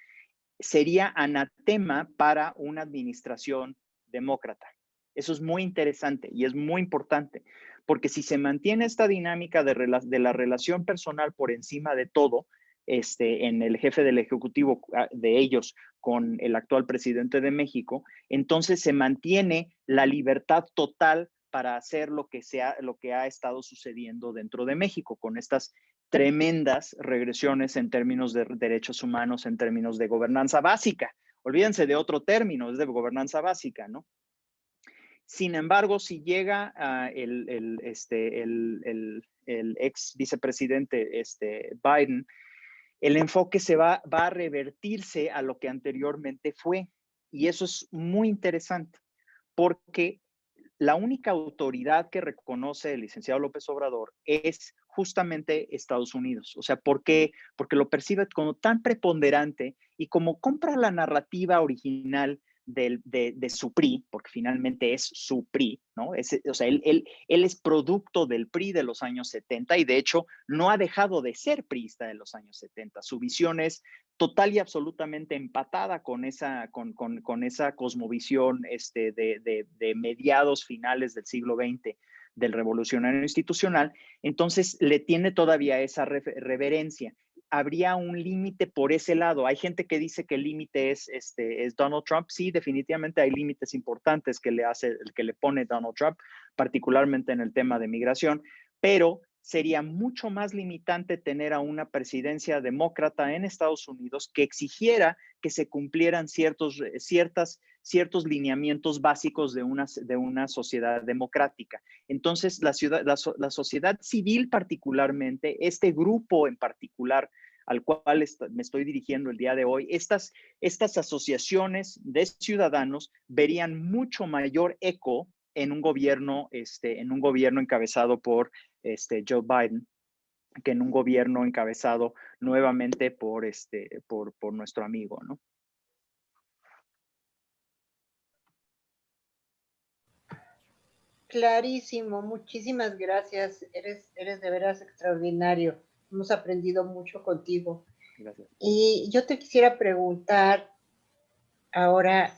sería anatema para una administración demócrata. Eso es muy interesante y es muy importante, porque si se mantiene esta dinámica de la relación personal por encima de todo, en el jefe del Ejecutivo de ellos con el actual presidente de México, entonces se mantiene la libertad total para hacer lo que ha estado sucediendo dentro de México, con estas tremendas regresiones en términos de derechos humanos, en términos de gobernanza básica. Olvídense de otro término, es de gobernanza básica, ¿no? Sin embargo, si llega el ex vicepresidente Biden, el enfoque va a revertirse a lo que anteriormente fue. Y eso es muy interesante, porque la única autoridad que reconoce el licenciado López Obrador es justamente Estados Unidos. O sea, ¿por qué? Porque lo percibe como tan preponderante y como compra la narrativa original de su PRI, porque finalmente es su PRI, ¿no? O sea, él es producto del PRI de los años 70 y de hecho no ha dejado de ser priista de los años 70. Su visión es total y absolutamente empatada con esa cosmovisión de mediados finales del siglo XX del revolucionario institucional. Entonces le tiene todavía esa reverencia. Habría un límite por ese lado. Hay gente que dice que el límite es Donald Trump. Sí, definitivamente hay límites importantes que le pone Donald Trump, particularmente en el tema de migración, pero sería mucho más limitante tener a una presidencia demócrata en Estados Unidos que exigiera que se cumplieran ciertos lineamientos básicos de una sociedad democrática. Entonces, la sociedad civil particularmente, este grupo en particular al cual me estoy dirigiendo el día de hoy, estas asociaciones de ciudadanos verían mucho mayor eco en un gobierno encabezado por Joe Biden, que en un gobierno encabezado nuevamente por nuestro amigo, ¿no? Clarísimo, muchísimas gracias. Eres de veras extraordinario. Hemos aprendido mucho contigo. Gracias. Y yo te quisiera preguntar, ahora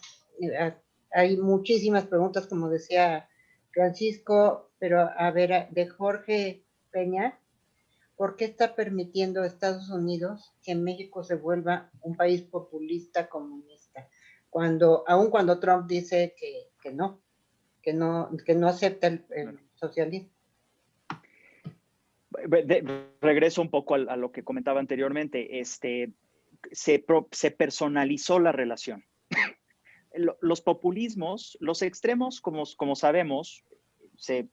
hay muchísimas preguntas, como decía Francisco, pero a ver, de Jorge Peña, ¿por qué está permitiendo Estados Unidos que México se vuelva un país populista comunista? Aun cuando Trump dice que no acepta el socialismo. Regreso un poco a lo que comentaba anteriormente. Se personalizó la relación. Los populismos, los extremos, como sabemos, se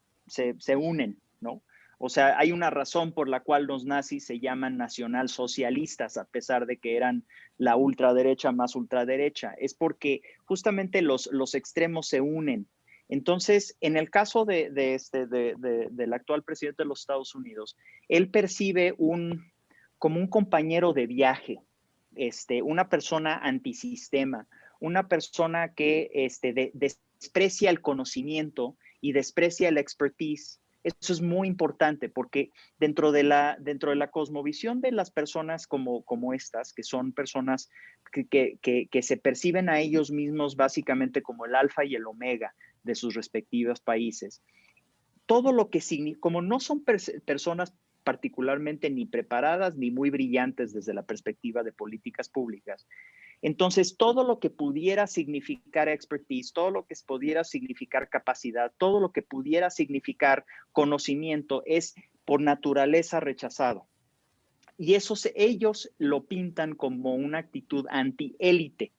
unen, ¿no? O sea, hay una razón por la cual los nazis se llaman nacionalsocialistas, a pesar de que eran la ultraderecha más ultraderecha. Es porque justamente los extremos se unen. Entonces, en el caso del actual presidente de los Estados Unidos, él percibe como un compañero de viaje, una persona antisistema, una persona que desprecia el conocimiento y desprecia la expertise. Eso es muy importante porque dentro de la cosmovisión de las personas como estas, que son personas que se perciben a ellos mismos básicamente como el alfa y el omega de sus respectivos países, todo lo que significa, como no son personas particularmente ni preparadas ni muy brillantes desde la perspectiva de políticas públicas, entonces, todo lo que pudiera significar expertise, todo lo que pudiera significar capacidad, todo lo que pudiera significar conocimiento es por naturaleza rechazado. Y ellos lo pintan como una actitud antiélite.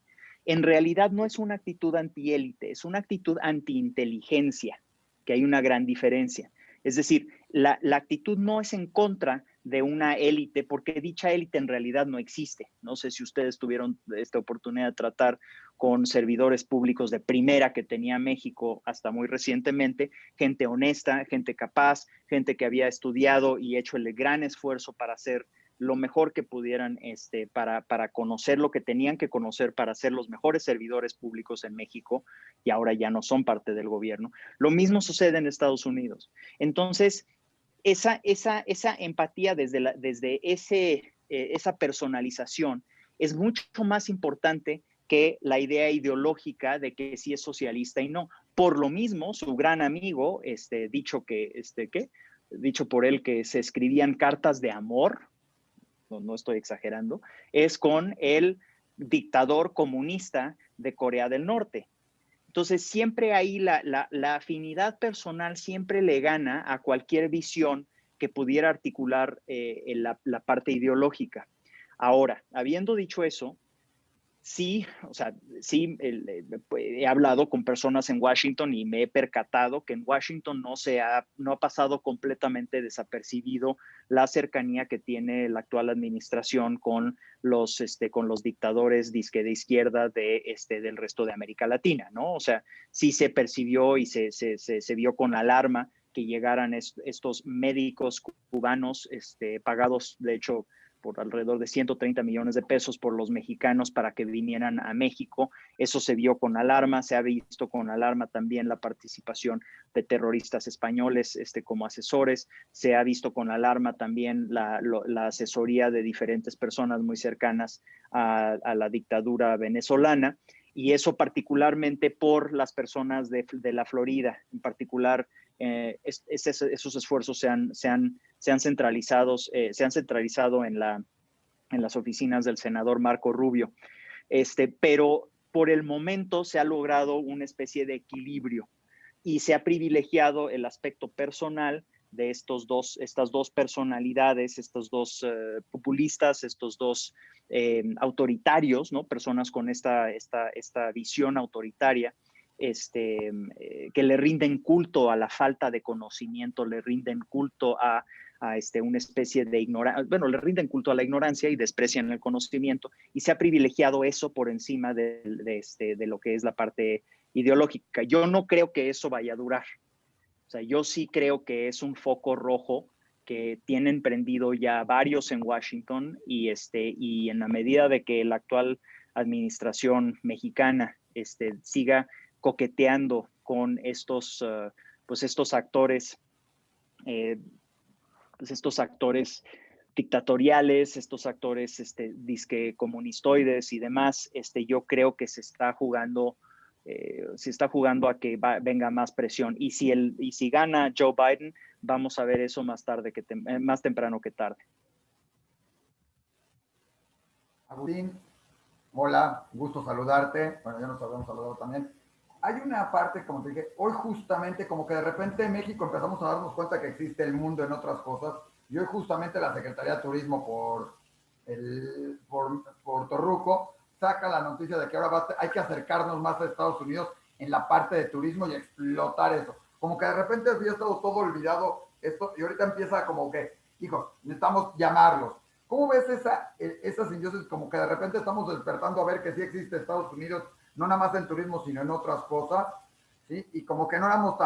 En realidad no es una actitud antiélite, es una actitud antiinteligencia, que hay una gran diferencia. Es decir, la actitud no es en contra de una élite, porque dicha élite en realidad no existe. No sé si ustedes tuvieron esta oportunidad de tratar con servidores públicos de primera que tenía México hasta muy recientemente, gente honesta, gente capaz, gente que había estudiado y hecho el gran esfuerzo para hacer lo mejor que pudieran para conocer lo que tenían que conocer para ser los mejores servidores públicos en México, y ahora ya no son parte del gobierno. Lo mismo sucede en Estados Unidos. Entonces, esa empatía desde esa personalización es mucho más importante que la idea ideológica de que sí es socialista y no. Por lo mismo, su gran amigo, dicho por él que se escribían cartas de amor, no estoy exagerando, es con el dictador comunista de Corea del Norte. Entonces, siempre ahí la afinidad personal siempre le gana a cualquier visión que pudiera articular la parte ideológica. Ahora, habiendo dicho eso, Sí, o sea, sí, he hablado con personas en Washington y me he percatado que en Washington no ha pasado completamente desapercibido la cercanía que tiene la actual administración con los dictadores disque de izquierda del resto de América Latina, ¿no? O sea, sí se percibió y se vio con alarma que llegaran estos médicos cubanos pagados, de hecho, por alrededor de 130 millones de pesos por los mexicanos para que vinieran a México. Eso se vio con alarma, se ha visto con alarma también la participación de terroristas españoles como asesores, se ha visto con alarma también la asesoría de diferentes personas muy cercanas a la dictadura venezolana, y eso particularmente por las personas de la Florida, en particular. Esos esfuerzos se han centralizado en las oficinas del senador Marco Rubio. Pero por el momento se ha logrado una especie de equilibrio y se ha privilegiado el aspecto personal de estas dos personalidades, estos dos populistas, estos dos autoritarios, ¿no? Personas con esta visión autoritaria, que le rinden culto a la falta de conocimiento, le rinden culto a una especie de ignorancia, bueno, le rinden culto a la ignorancia y desprecian el conocimiento, y se ha privilegiado eso por encima de lo que es la parte ideológica. Yo no creo que eso vaya a durar. O sea, yo sí creo que es un foco rojo que tienen prendido ya varios en Washington, y en la medida de que la actual administración mexicana siga coqueteando con estos actores, estos actores dictatoriales, estos actores disque comunistoides y demás, yo creo que se está jugando a que venga más presión. Y si gana Joe Biden, vamos a ver eso más temprano que tarde. Agustín, hola, gusto saludarte. Bueno, ya nos habíamos saludado también. Hay una parte, como te dije, hoy justamente como que de repente en México empezamos a darnos cuenta que existe el mundo en otras cosas. Y hoy justamente la Secretaría de Turismo por Torruco saca la noticia de que ahora hay que acercarnos más a Estados Unidos en la parte de turismo y explotar eso. Como que de repente había estado todo olvidado esto y ahorita empieza como que, hijos, necesitamos llamarlos. ¿Cómo ves esa simbiosis? Como que de repente estamos despertando a ver que sí existe Estados Unidos, no nada más en turismo, sino en otras cosas, ¿sí? Y como que no éramos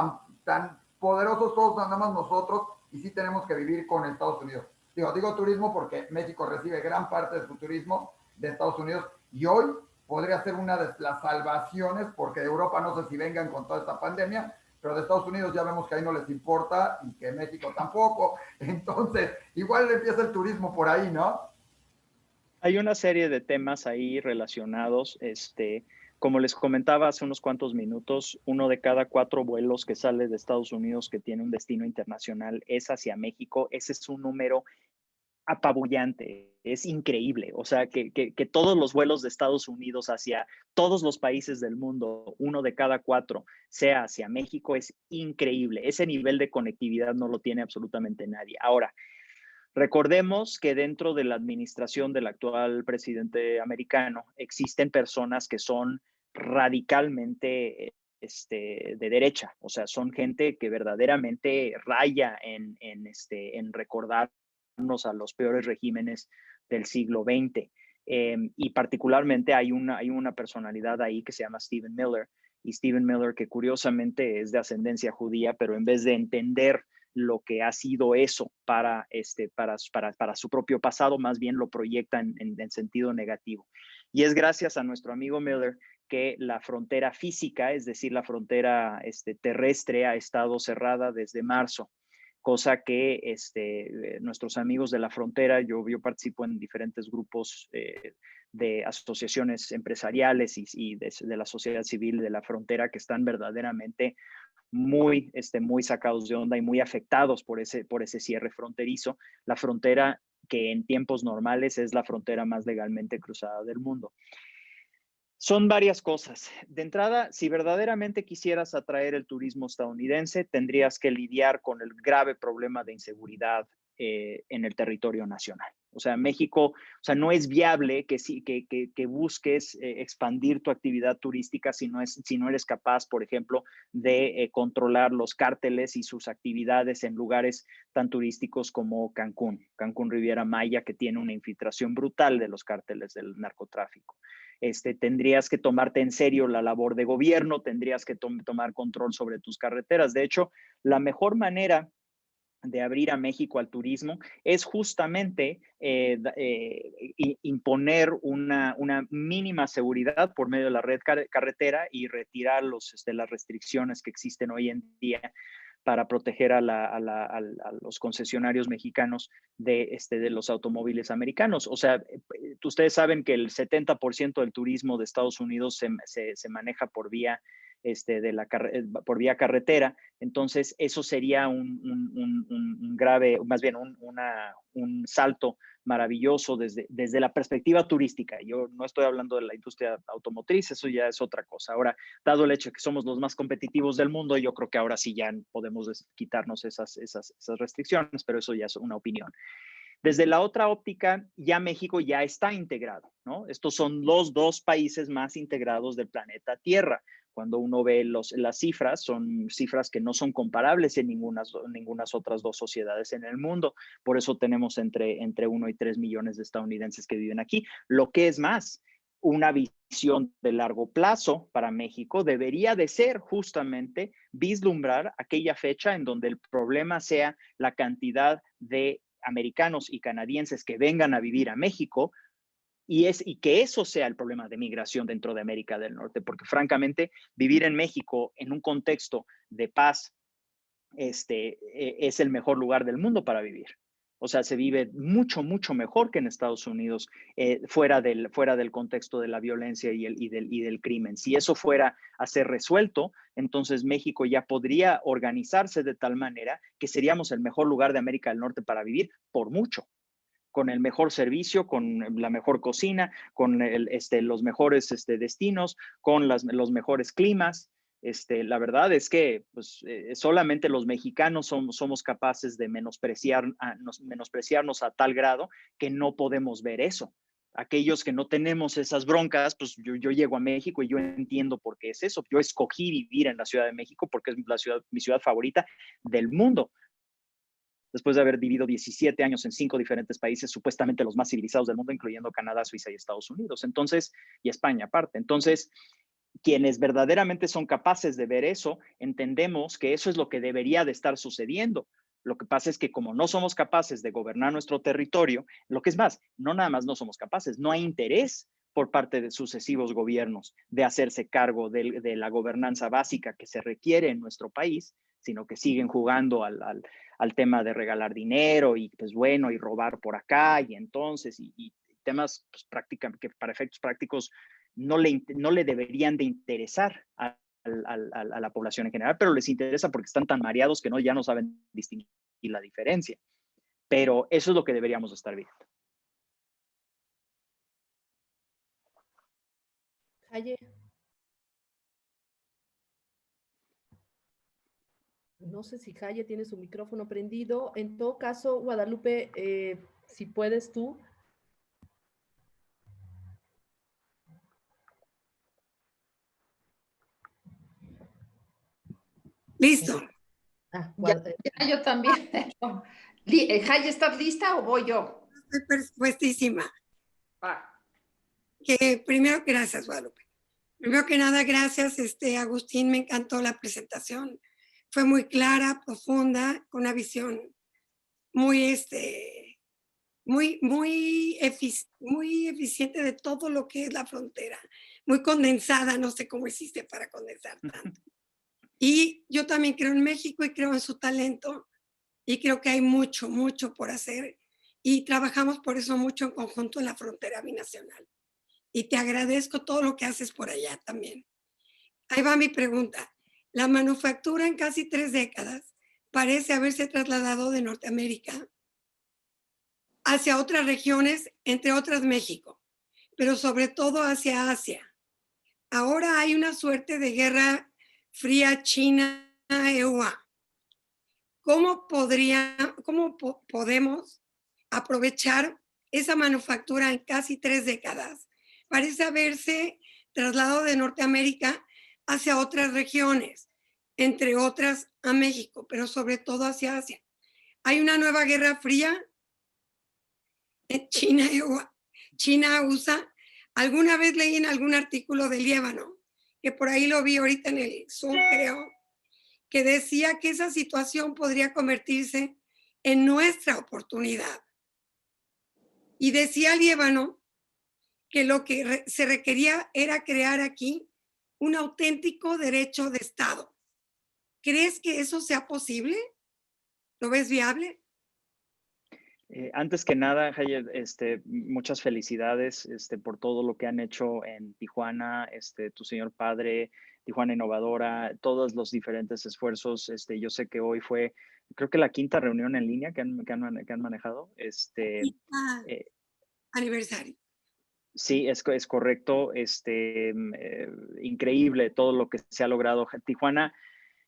tan poderosos todos, nada más nosotros, y sí tenemos que vivir con Estados Unidos. Digo turismo porque México recibe gran parte de su turismo de Estados Unidos, y hoy podría ser una de las salvaciones, porque de Europa no sé si vengan con toda esta pandemia, pero de Estados Unidos ya vemos que ahí no les importa y que México tampoco. Entonces, igual empieza el turismo por ahí, ¿no? Hay una serie de temas ahí relacionados. Como les comentaba hace unos cuantos minutos, 1 de cada 4 vuelos que sale de Estados Unidos que tiene un destino internacional es hacia México. Ese es un número apabullante, es increíble. O sea, que todos los vuelos de Estados Unidos hacia todos los países del mundo, 1 de cada 4, sea hacia México, es increíble. Ese nivel de conectividad no lo tiene absolutamente nadie. Ahora, recordemos que dentro de la administración del actual presidente americano existen personas que son radicalmente de derecha, o sea, son gente que verdaderamente raya en recordarnos a los peores regímenes del siglo XX. Y particularmente hay una personalidad ahí que se llama Stephen Miller, y Stephen Miller, que curiosamente es de ascendencia judía, pero en vez de entender lo que ha sido eso para su propio pasado, más bien lo proyecta en sentido negativo. Y es gracias a nuestro amigo Miller que la frontera física, es decir, la frontera terrestre, ha estado cerrada desde marzo, cosa que nuestros amigos de la frontera, yo participo en diferentes grupos de asociaciones empresariales y de la sociedad civil de la frontera, que están verdaderamente muy sacados de onda y muy afectados por ese cierre fronterizo. La frontera que en tiempos normales es la frontera más legalmente cruzada del mundo. Son varias cosas. De entrada, si verdaderamente quisieras atraer el turismo estadounidense, tendrías que lidiar con el grave problema de inseguridad en el territorio nacional. O sea, México, o sea, no es viable que busques expandir tu actividad turística si no eres capaz, por ejemplo, de controlar los cárteles y sus actividades en lugares tan turísticos como Cancún, Riviera Maya, que tiene una infiltración brutal de los cárteles del narcotráfico. Tendrías que tomarte en serio la labor de gobierno, tendrías que tomar control sobre tus carreteras. De hecho, la mejor manera de abrir a México al turismo es justamente imponer una mínima seguridad por medio de la red carretera y retirar las restricciones que existen hoy en día para proteger a los concesionarios mexicanos de los automóviles americanos. O sea, ustedes saben que el 70% del turismo de Estados Unidos se maneja por vía por vía carretera. Entonces, eso sería un grave, más bien un salto maravilloso desde la perspectiva turística. Yo no estoy hablando de la industria automotriz, eso ya es otra cosa. Ahora, dado el hecho de que somos los más competitivos del mundo, yo creo que ahora sí ya podemos quitarnos esas restricciones, pero eso ya es una opinión. Desde la otra óptica, ya México ya está integrado, ¿no? Estos son los dos países más integrados del planeta Tierra. Cuando uno ve las cifras, son cifras que no son comparables en ninguna otras dos sociedades en el mundo. Por eso tenemos entre 1 y 3 millones de estadounidenses que viven aquí. Lo que es más, una visión de largo plazo para México debería de ser justamente vislumbrar aquella fecha en donde el problema sea la cantidad de americanos y canadienses que vengan a vivir a México y que eso sea el problema de migración dentro de América del Norte, porque francamente vivir en México en un contexto de paz es el mejor lugar del mundo para vivir. O sea, se vive mucho, mucho mejor que en Estados Unidos, fuera del contexto de la violencia y del crimen. Si eso fuera a ser resuelto, entonces México ya podría organizarse de tal manera que seríamos el mejor lugar de América del Norte para vivir por mucho, con el mejor servicio, con la mejor cocina, con los mejores destinos, con los mejores climas. La verdad es que pues, solamente los mexicanos somos capaces de menospreciarnos a tal grado que no podemos ver eso. Aquellos que no tenemos esas broncas, pues yo llego a México y yo entiendo por qué es eso. Yo escogí vivir en la Ciudad de México porque es mi ciudad favorita del mundo. Después de haber vivido 17 años en 5 diferentes países, supuestamente los más civilizados del mundo, incluyendo Canadá, Suiza y Estados Unidos. Entonces, y España aparte. Entonces, quienes verdaderamente son capaces de ver eso, entendemos que eso es lo que debería de estar sucediendo. Lo que pasa es que como no somos capaces de gobernar nuestro territorio, lo que es más, no nada más no somos capaces, no hay interés por parte de sucesivos gobiernos de hacerse cargo de la gobernanza básica que se requiere en nuestro país, sino que siguen jugando al tema de regalar dinero y pues bueno, y robar por acá y entonces, y temas pues, que para efectos prácticos no le deberían de interesar a la población en general, pero les interesa porque están tan mareados que ya no saben distinguir la diferencia. Pero eso es lo que deberíamos estar viendo. Jaye. No sé si Jaye tiene su micrófono prendido. En todo caso, Guadalupe, si puedes tú. Listo. Ya, yo también. Jaye, ¿estás lista o voy yo? Estoy puestísima. Primero, gracias, Guadalupe. Primero que nada, gracias, Agustín, me encantó la presentación. Fue muy clara, profunda, con una visión muy, muy eficiente de todo lo que es la frontera. Muy condensada, no sé cómo hiciste para condensar tanto. Y yo también creo en México y creo en su talento y creo que hay mucho, mucho por hacer y trabajamos por eso mucho en conjunto en la frontera binacional. Y te agradezco todo lo que haces por allá también. Ahí va mi pregunta. La manufactura en casi 3 décadas parece haberse trasladado de Norteamérica hacia otras regiones, entre otras México, pero sobre todo hacia Asia. Ahora hay una suerte de guerra fría China-EUA. ¿cómo podemos aprovechar esa manufactura en casi 3 décadas? Parece haberse trasladado de Norteamérica hacia otras regiones, entre otras a México, pero sobre todo hacia Asia. Hay una nueva guerra fría en China-USA. Alguna vez leí en algún artículo del Líbano, que por ahí lo vi ahorita en el Zoom, creo, que decía que esa situación podría convertirse en nuestra oportunidad. Y decía Líbano que lo que se requería era crear aquí un auténtico derecho de Estado. ¿Crees que eso sea posible? ¿Lo ves viable? Antes que nada, Jaye, muchas felicidades por todo lo que han hecho en Tijuana, tu señor padre, Tijuana Innovadora, todos los diferentes esfuerzos. Yo sé que hoy fue, creo que la 5ª reunión en línea que han manejado. Aniversario. Sí, es correcto. Increíble todo lo que se ha logrado. Tijuana,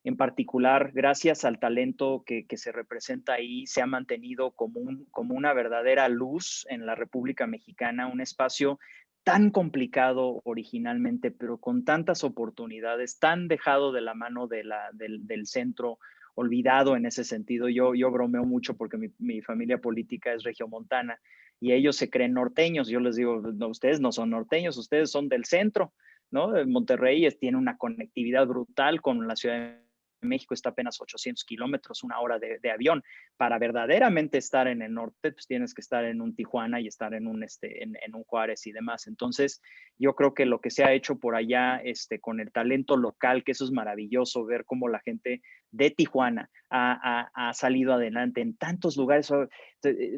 en particular, gracias al talento que se representa ahí, se ha mantenido como una verdadera luz en la República Mexicana, un espacio tan complicado originalmente, pero con tantas oportunidades, tan dejado de la mano del centro, olvidado en ese sentido. Yo bromeo mucho porque mi familia política es regiomontana y ellos se creen norteños. Yo les digo, no, ustedes no son norteños, ustedes son del centro, ¿no? Monterrey tiene una conectividad brutal con la Ciudad de México, está apenas 800 kilómetros, 1 hora de avión. Para verdaderamente estar en el norte, pues tienes que estar en un Tijuana y estar en un Juárez y demás. Entonces, yo creo que lo que se ha hecho por allá con el talento local, que eso es maravilloso, ver cómo la gente de Tijuana ha salido adelante en tantos lugares,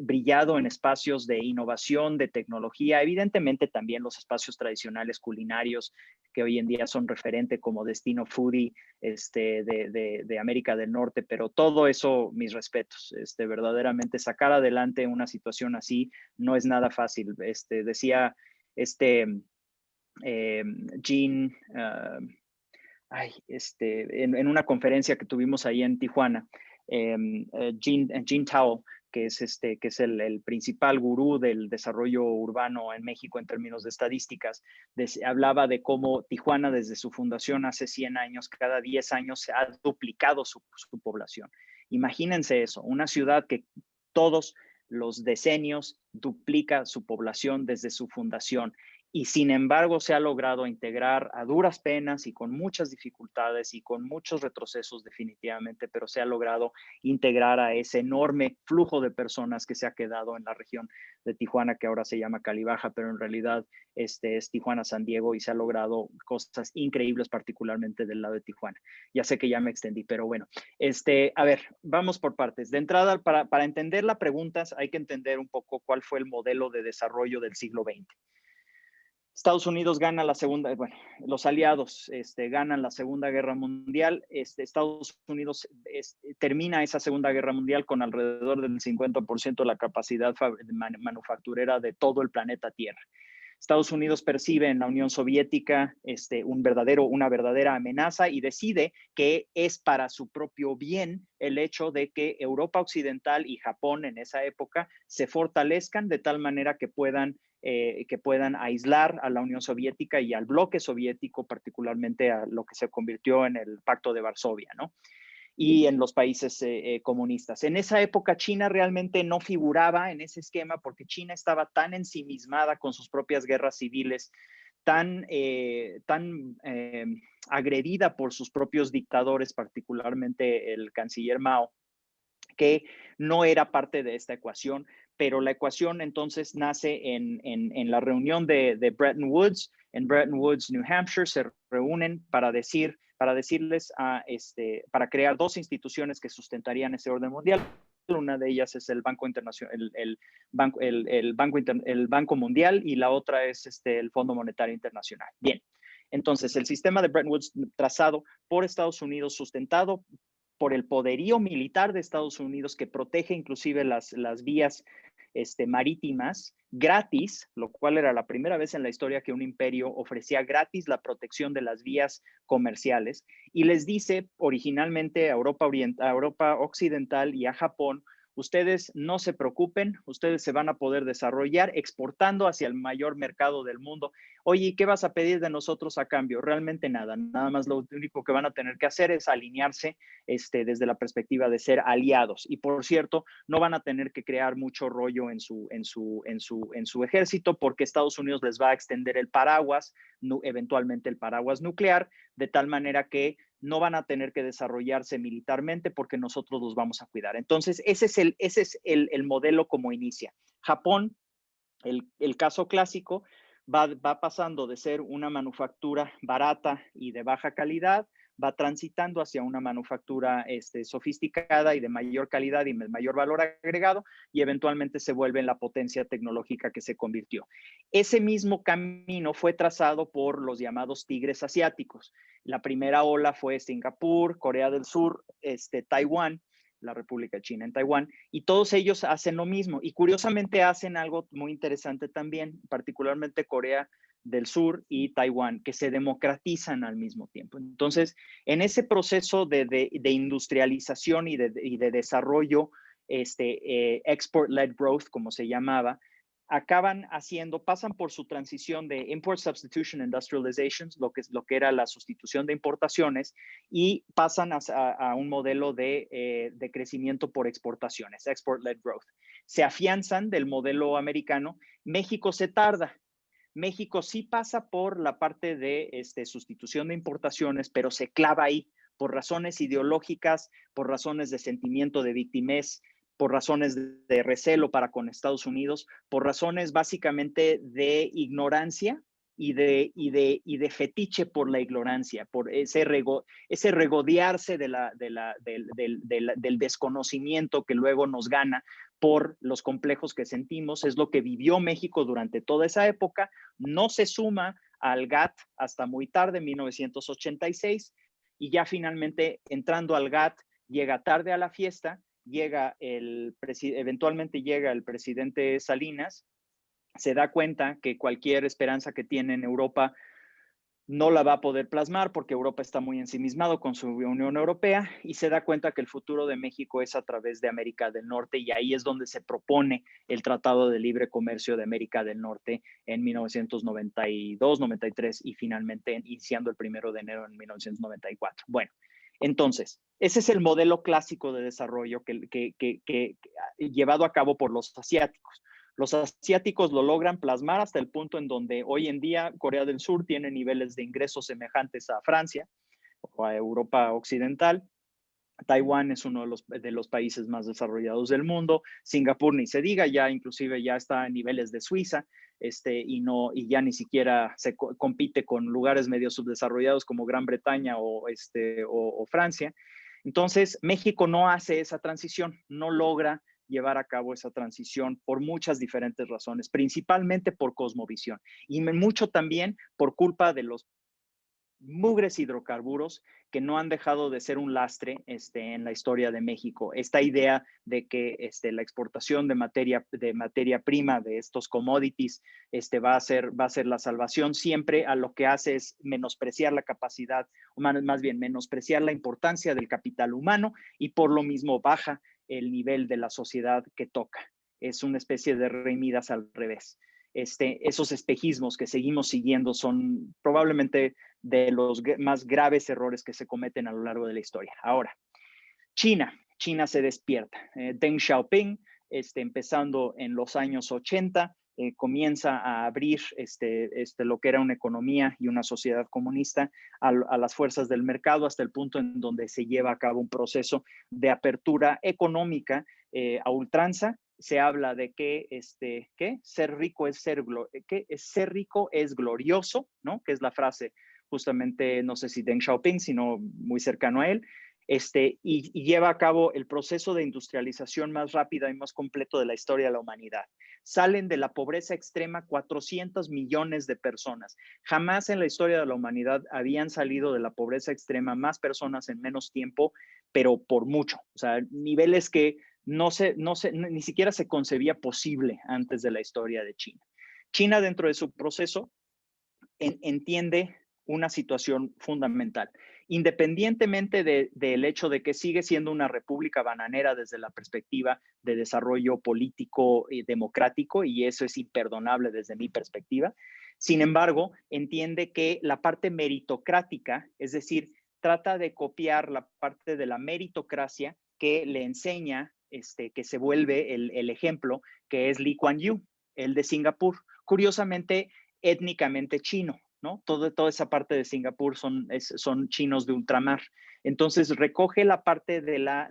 brillado en espacios de innovación, de tecnología, evidentemente también los espacios tradicionales culinarios que hoy en día son referente como destino foodie de América del Norte, pero todo eso, mis respetos. Verdaderamente sacar adelante una situación así no es nada fácil. Decía Gene, en una conferencia que tuvimos ahí en Tijuana, Gene Towell, que es el principal gurú del desarrollo urbano en México en términos de estadísticas, hablaba de cómo Tijuana desde su fundación hace 100 años, cada 10 años se ha duplicado su población. Imagínense eso, una ciudad que todos los decenios duplica su población desde su fundación. Y sin embargo se ha logrado integrar a duras penas y con muchas dificultades y con muchos retrocesos definitivamente, pero se ha logrado integrar a ese enorme flujo de personas que se ha quedado en la región de Tijuana, que ahora se llama Calibaja, pero en realidad es Tijuana-San Diego, y se ha logrado cosas increíbles, particularmente del lado de Tijuana. Ya sé que ya me extendí, pero bueno, a ver, vamos por partes. De entrada, para entender la pregunta, hay que entender un poco cuál fue el modelo de desarrollo del siglo XX. Estados Unidos gana la segunda, bueno, los aliados ganan la Segunda Guerra Mundial. Estados Unidos termina esa Segunda Guerra Mundial con alrededor del 50% de la capacidad manufacturera de todo el planeta Tierra. Estados Unidos percibe en la Unión Soviética una verdadera amenaza y decide que es para su propio bien el hecho de que Europa Occidental y Japón en esa época se fortalezcan de tal manera que puedan aislar a la Unión Soviética y al bloque soviético, particularmente a lo que se convirtió en el Pacto de Varsovia, ¿no? Y en los países comunistas. En esa época China realmente no figuraba en ese esquema porque China estaba tan ensimismada con sus propias guerras civiles, tan agredida por sus propios dictadores, particularmente el canciller Mao, que no era parte de esta ecuación, pero la ecuación entonces nace en la reunión de Bretton Woods. En Bretton Woods, New Hampshire, se reúnen para decirles para crear 2 instituciones que sustentarían ese orden mundial. Una de ellas es el Banco Internacional, el Banco Mundial, y la otra es el Fondo Monetario Internacional. Bien, entonces el sistema de Bretton Woods trazado por Estados Unidos, sustentado por el poderío militar de Estados Unidos, que protege inclusive las vías marítimas gratis, lo cual era la primera vez en la historia que un imperio ofrecía gratis la protección de las vías comerciales, y les dice originalmente a Europa Occidental y a Japón: ustedes no se preocupen, ustedes se van a poder desarrollar exportando hacia el mayor mercado del mundo. Oye, ¿qué vas a pedir de nosotros a cambio? Realmente nada, nada más lo único que van a tener que hacer es alinearse desde la perspectiva de ser aliados. Y por cierto, no van a tener que crear mucho rollo en su ejército, porque Estados Unidos les va a extender el paraguas, eventualmente el paraguas nuclear, de tal manera que no van a tener que desarrollarse militarmente porque nosotros los vamos a cuidar. Entonces, ese es el modelo como inicia. Japón, el caso clásico, va pasando de ser una manufactura barata y de baja calidad, va transitando hacia una manufactura sofisticada y de mayor calidad y de mayor valor agregado, y eventualmente se vuelve en la potencia tecnológica que se convirtió. Ese mismo camino fue trazado por los llamados tigres asiáticos. La primera ola fue Singapur, Corea del Sur, Taiwán, la República China en Taiwán, y todos ellos hacen lo mismo, y curiosamente hacen algo muy interesante también, particularmente Corea del Sur y Taiwán, que se democratizan al mismo tiempo. Entonces, en ese proceso de industrialización y de desarrollo, export-led growth, como se llamaba, pasan por su transición de import substitution industrialization, lo que era la sustitución de importaciones, y pasan a un modelo de crecimiento por exportaciones, export-led growth. Se afianzan del modelo americano. México se tarda. México sí pasa por la parte de sustitución de importaciones, pero se clava ahí por razones ideológicas, por razones de sentimiento de victimez, por razones de recelo para con Estados Unidos, por razones básicamente de ignorancia y de fetiche por la ignorancia, por ese regodearse del desconocimiento que luego nos gana por los complejos que sentimos. Es lo que vivió México durante toda esa época. No se suma al GATT hasta muy tarde, 1986, y ya finalmente entrando al GATT llega tarde a la fiesta. Eventualmente llega el presidente Salinas, se da cuenta que cualquier esperanza que tiene en Europa no la va a poder plasmar porque Europa está muy ensimismado con su Unión Europea, y se da cuenta que el futuro de México es a través de América del Norte, y ahí es donde se propone el Tratado de Libre Comercio de América del Norte en 1992, 93 y finalmente iniciando el 1 de enero de 1994. Bueno, entonces, ese es el modelo clásico de desarrollo que llevado a cabo por los asiáticos. Los asiáticos lo logran plasmar hasta el punto en donde hoy en día Corea del Sur tiene niveles de ingresos semejantes a Francia o a Europa Occidental. Taiwán es uno de los países más desarrollados del mundo. Singapur ni se diga, ya inclusive ya está a niveles de Suiza, y ya ni siquiera se compite con lugares medio subdesarrollados como Gran Bretaña o Francia. Entonces, México no hace esa transición, no logra llevar a cabo esa transición por muchas diferentes razones, principalmente por cosmovisión y mucho también por culpa de los mugres hidrocarburos que no han dejado de ser un lastre en la historia de México. Esta idea de que la exportación de materia prima, de estos commodities, va a ser la salvación, siempre a lo que hace es menospreciar la capacidad, más bien menospreciar la importancia del capital humano, y por lo mismo baja el nivel de la sociedad que toca. Es una especie de Rey Midas al revés. Esos espejismos que seguimos siguiendo son probablemente de los más graves errores que se cometen a lo largo de la historia. Ahora, China se despierta. Deng Xiaoping, empezando en los años 80, comienza a abrir lo que era una economía y una sociedad comunista a las fuerzas del mercado, hasta el punto en donde se lleva a cabo un proceso de apertura económica a ultranza. Se habla de que ser rico es glorioso, ¿no? Que es la frase justamente, no sé si Deng Xiaoping, sino muy cercano a él. Y lleva a cabo el proceso de industrialización más rápida y más completo de la historia de la humanidad. Salen de la pobreza extrema 400 millones de personas. Jamás en la historia de la humanidad habían salido de la pobreza extrema más personas en menos tiempo, pero por mucho. O sea, niveles que ni siquiera se concebía posible antes de la historia de China. China, dentro de su proceso, entiende una situación fundamental. Independientemente del hecho de que sigue siendo una república bananera desde la perspectiva de desarrollo político y democrático, y eso es imperdonable desde mi perspectiva, sin embargo, entiende que la parte meritocrática, es decir, trata de copiar la parte de la meritocracia que le enseña, que se vuelve el ejemplo, que es Lee Kuan Yew, el de Singapur. Curiosamente, étnicamente chino, ¿no? Toda esa parte de Singapur son chinos de ultramar. Entonces recoge la parte de la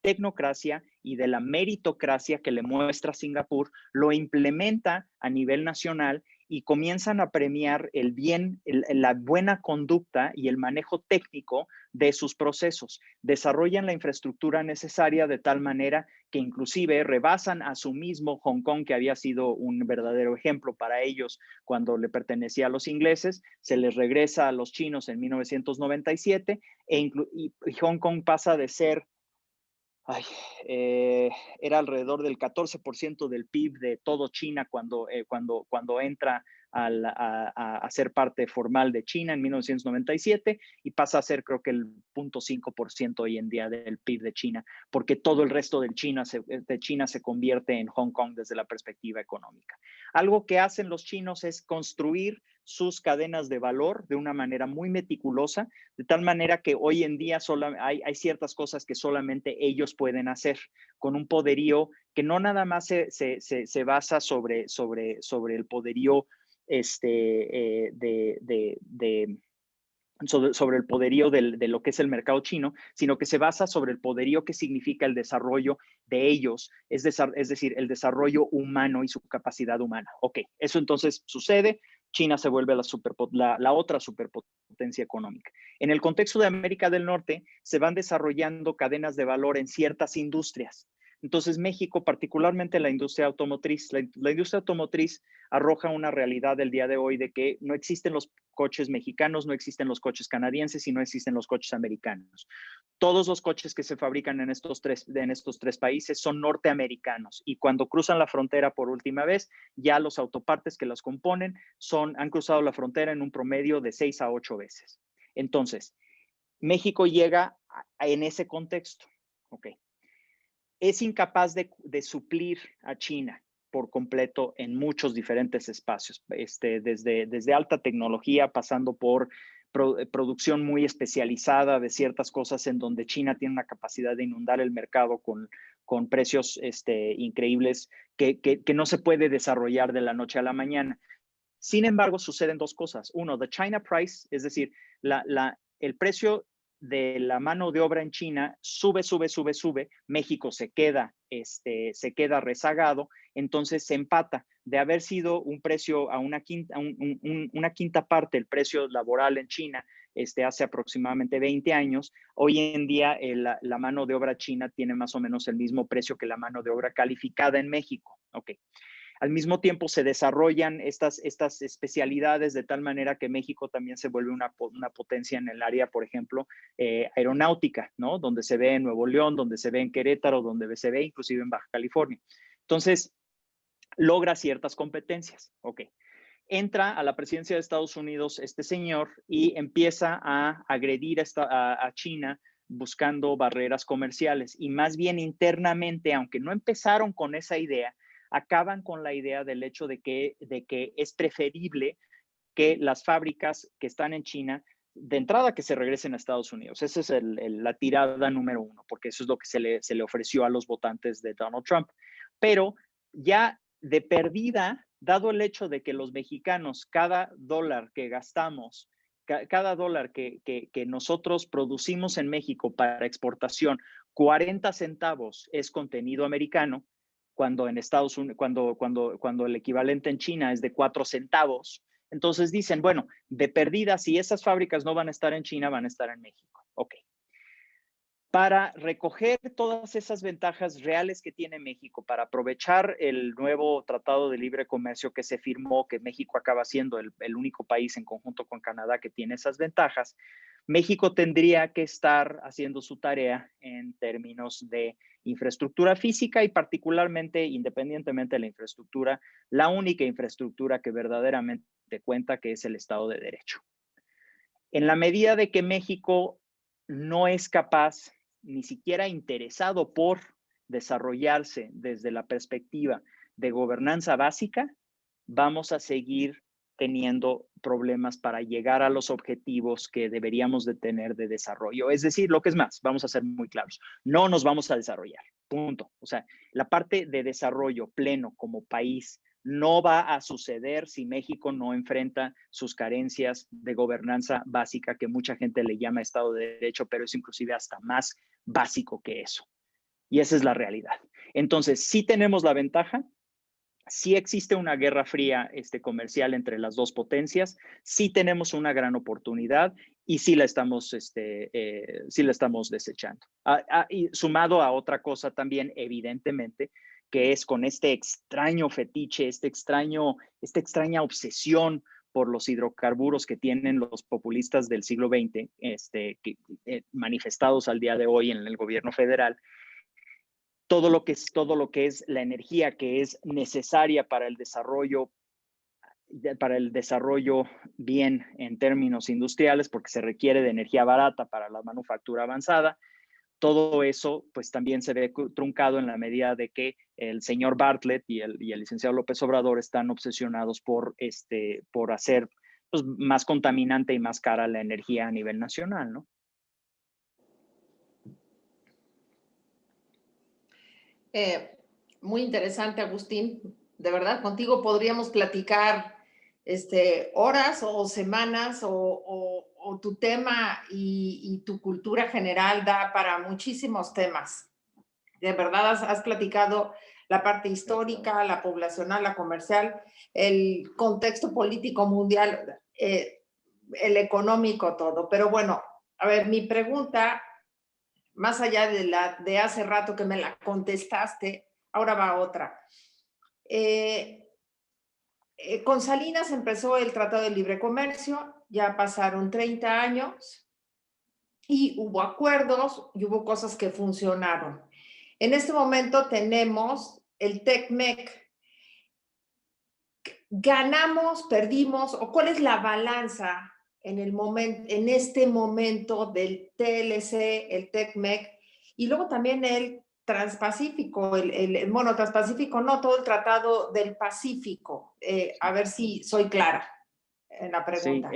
tecnocracia y de la meritocracia que le muestra Singapur, lo implementa a nivel nacional y comienzan a premiar el bien, la buena conducta y el manejo técnico de sus procesos. Desarrollan la infraestructura necesaria de tal manera que inclusive rebasan a su mismo Hong Kong, que había sido un verdadero ejemplo para ellos cuando le pertenecía a los ingleses, se les regresa a los chinos en 1997 y Hong Kong pasa de ser era alrededor del 14% del PIB de todo China cuando entra a ser parte formal de China en 1997 y pasa a ser creo que el 0.5% hoy en día del PIB de China, porque todo el resto de China se convierte en Hong Kong desde la perspectiva económica. Algo que hacen los chinos es construir sus cadenas de valor de una manera muy meticulosa, de tal manera que hoy en día hay ciertas cosas que solamente ellos pueden hacer con un poderío que no nada más se basa sobre el poderío sobre el poderío de lo que es el mercado chino, sino que se basa sobre el poderío que significa el desarrollo de ellos, es decir, el desarrollo humano y su capacidad humana. Ok, eso entonces sucede, China se vuelve la otra superpotencia económica. En el contexto de América del Norte, se van desarrollando cadenas de valor en ciertas industrias. Entonces, México, particularmente la industria automotriz, la industria automotriz arroja una realidad del día de hoy de que no existen los coches mexicanos, no existen los coches canadienses y no existen los coches americanos. Todos los coches que se fabrican en estos tres países son norteamericanos y cuando cruzan la frontera por última vez, ya los autopartes que las componen han cruzado la frontera en un promedio de 6 a 8 veces. Entonces, México llega en ese contexto. Ok. Es incapaz de suplir a China por completo en muchos diferentes espacios, desde alta tecnología, pasando por producción muy especializada de ciertas cosas en donde China tiene una capacidad de inundar el mercado con precios increíbles que no se puede desarrollar de la noche a la mañana. Sin embargo, suceden dos cosas. Uno, the China price, es decir, el precio de la mano de obra en China sube. México se queda rezagado, entonces se empata. De haber sido un precio a una quinta parte el precio laboral en China hace aproximadamente 20 años, hoy en día la mano de obra china tiene más o menos el mismo precio que la mano de obra calificada en México. Okay. Al mismo tiempo se desarrollan estas especialidades de tal manera que México también se vuelve una potencia en el área, por ejemplo, aeronáutica, ¿no? Donde se ve en Nuevo León, donde se ve en Querétaro, donde se ve inclusive en Baja California. Entonces, logra ciertas competencias. Ok. Entra a la presidencia de Estados Unidos este señor y empieza a agredir a China buscando barreras comerciales y más bien internamente, aunque no empezaron con esa idea, acaban con la idea del hecho de que es preferible que las fábricas que están en China, de entrada, que se regresen a Estados Unidos. Esa es la tirada número uno, porque eso es lo que se le ofreció a los votantes de Donald Trump. Pero ya de perdida, dado el hecho de que los mexicanos, cada dólar que gastamos, cada dólar que nosotros producimos en México para exportación, 40 centavos es contenido americano, cuando en Estados Unidos, cuando el equivalente en China es de 4 centavos. Entonces dicen, bueno, de perdida, si esas fábricas no van a estar en China, van a estar en México. Ok. Para recoger todas esas ventajas reales que tiene México, para aprovechar el nuevo Tratado de Libre Comercio que se firmó, que México acaba siendo el único país en conjunto con Canadá que tiene esas ventajas, México tendría que estar haciendo su tarea en términos de infraestructura física y particularmente, independientemente de la infraestructura, la única infraestructura que verdaderamente cuenta, que es el Estado de Derecho. En la medida de que México no es capaz, ni siquiera interesado por desarrollarse desde la perspectiva de gobernanza básica, vamos a seguir teniendo problemas para llegar a los objetivos que deberíamos de tener de desarrollo. Es decir, lo que es más, vamos a ser muy claros, no nos vamos a desarrollar, punto. O sea, la parte de desarrollo pleno como país no va a suceder si México no enfrenta sus carencias de gobernanza básica, que mucha gente le llama Estado de Derecho, pero es inclusive hasta más básico que eso. Y esa es la realidad. Entonces, sí tenemos la ventaja, sí existe una guerra fría comercial entre las dos potencias, sí tenemos una gran oportunidad y sí la estamos desechando. Y sumado a otra cosa también, evidentemente, que es con este extraño fetiche, esta extraña obsesión por los hidrocarburos que tienen los populistas del siglo XX, manifestados al día de hoy en el gobierno federal. Todo lo que es la energía que es necesaria para el desarrollo bien en términos industriales, porque se requiere de energía barata para la manufactura avanzada. Todo eso pues también se ve truncado en la medida de que el señor Bartlett y el licenciado López Obrador están obsesionados por hacer pues, más contaminante y más cara la energía a nivel nacional, ¿no? Muy interesante, Agustín. De verdad, contigo podríamos platicar horas o semanas o tu tema y tu cultura general da para muchísimos temas. De verdad, has platicado la parte histórica, la poblacional, la comercial, el contexto político mundial, el económico, todo. Pero bueno, a ver, mi pregunta, más allá de hace rato que me la contestaste, ahora va otra. Con Salinas empezó el Tratado de Libre Comercio, ya pasaron 30 años y hubo acuerdos y hubo cosas que funcionaron. En este momento tenemos el TECMEC. ¿Ganamos, perdimos o cuál es la balanza en este momento del TLC, el TECMEC y luego también el Transpacífico, bueno, Transpacífico no, todo el Tratado del Pacífico? A ver si soy clara en la pregunta.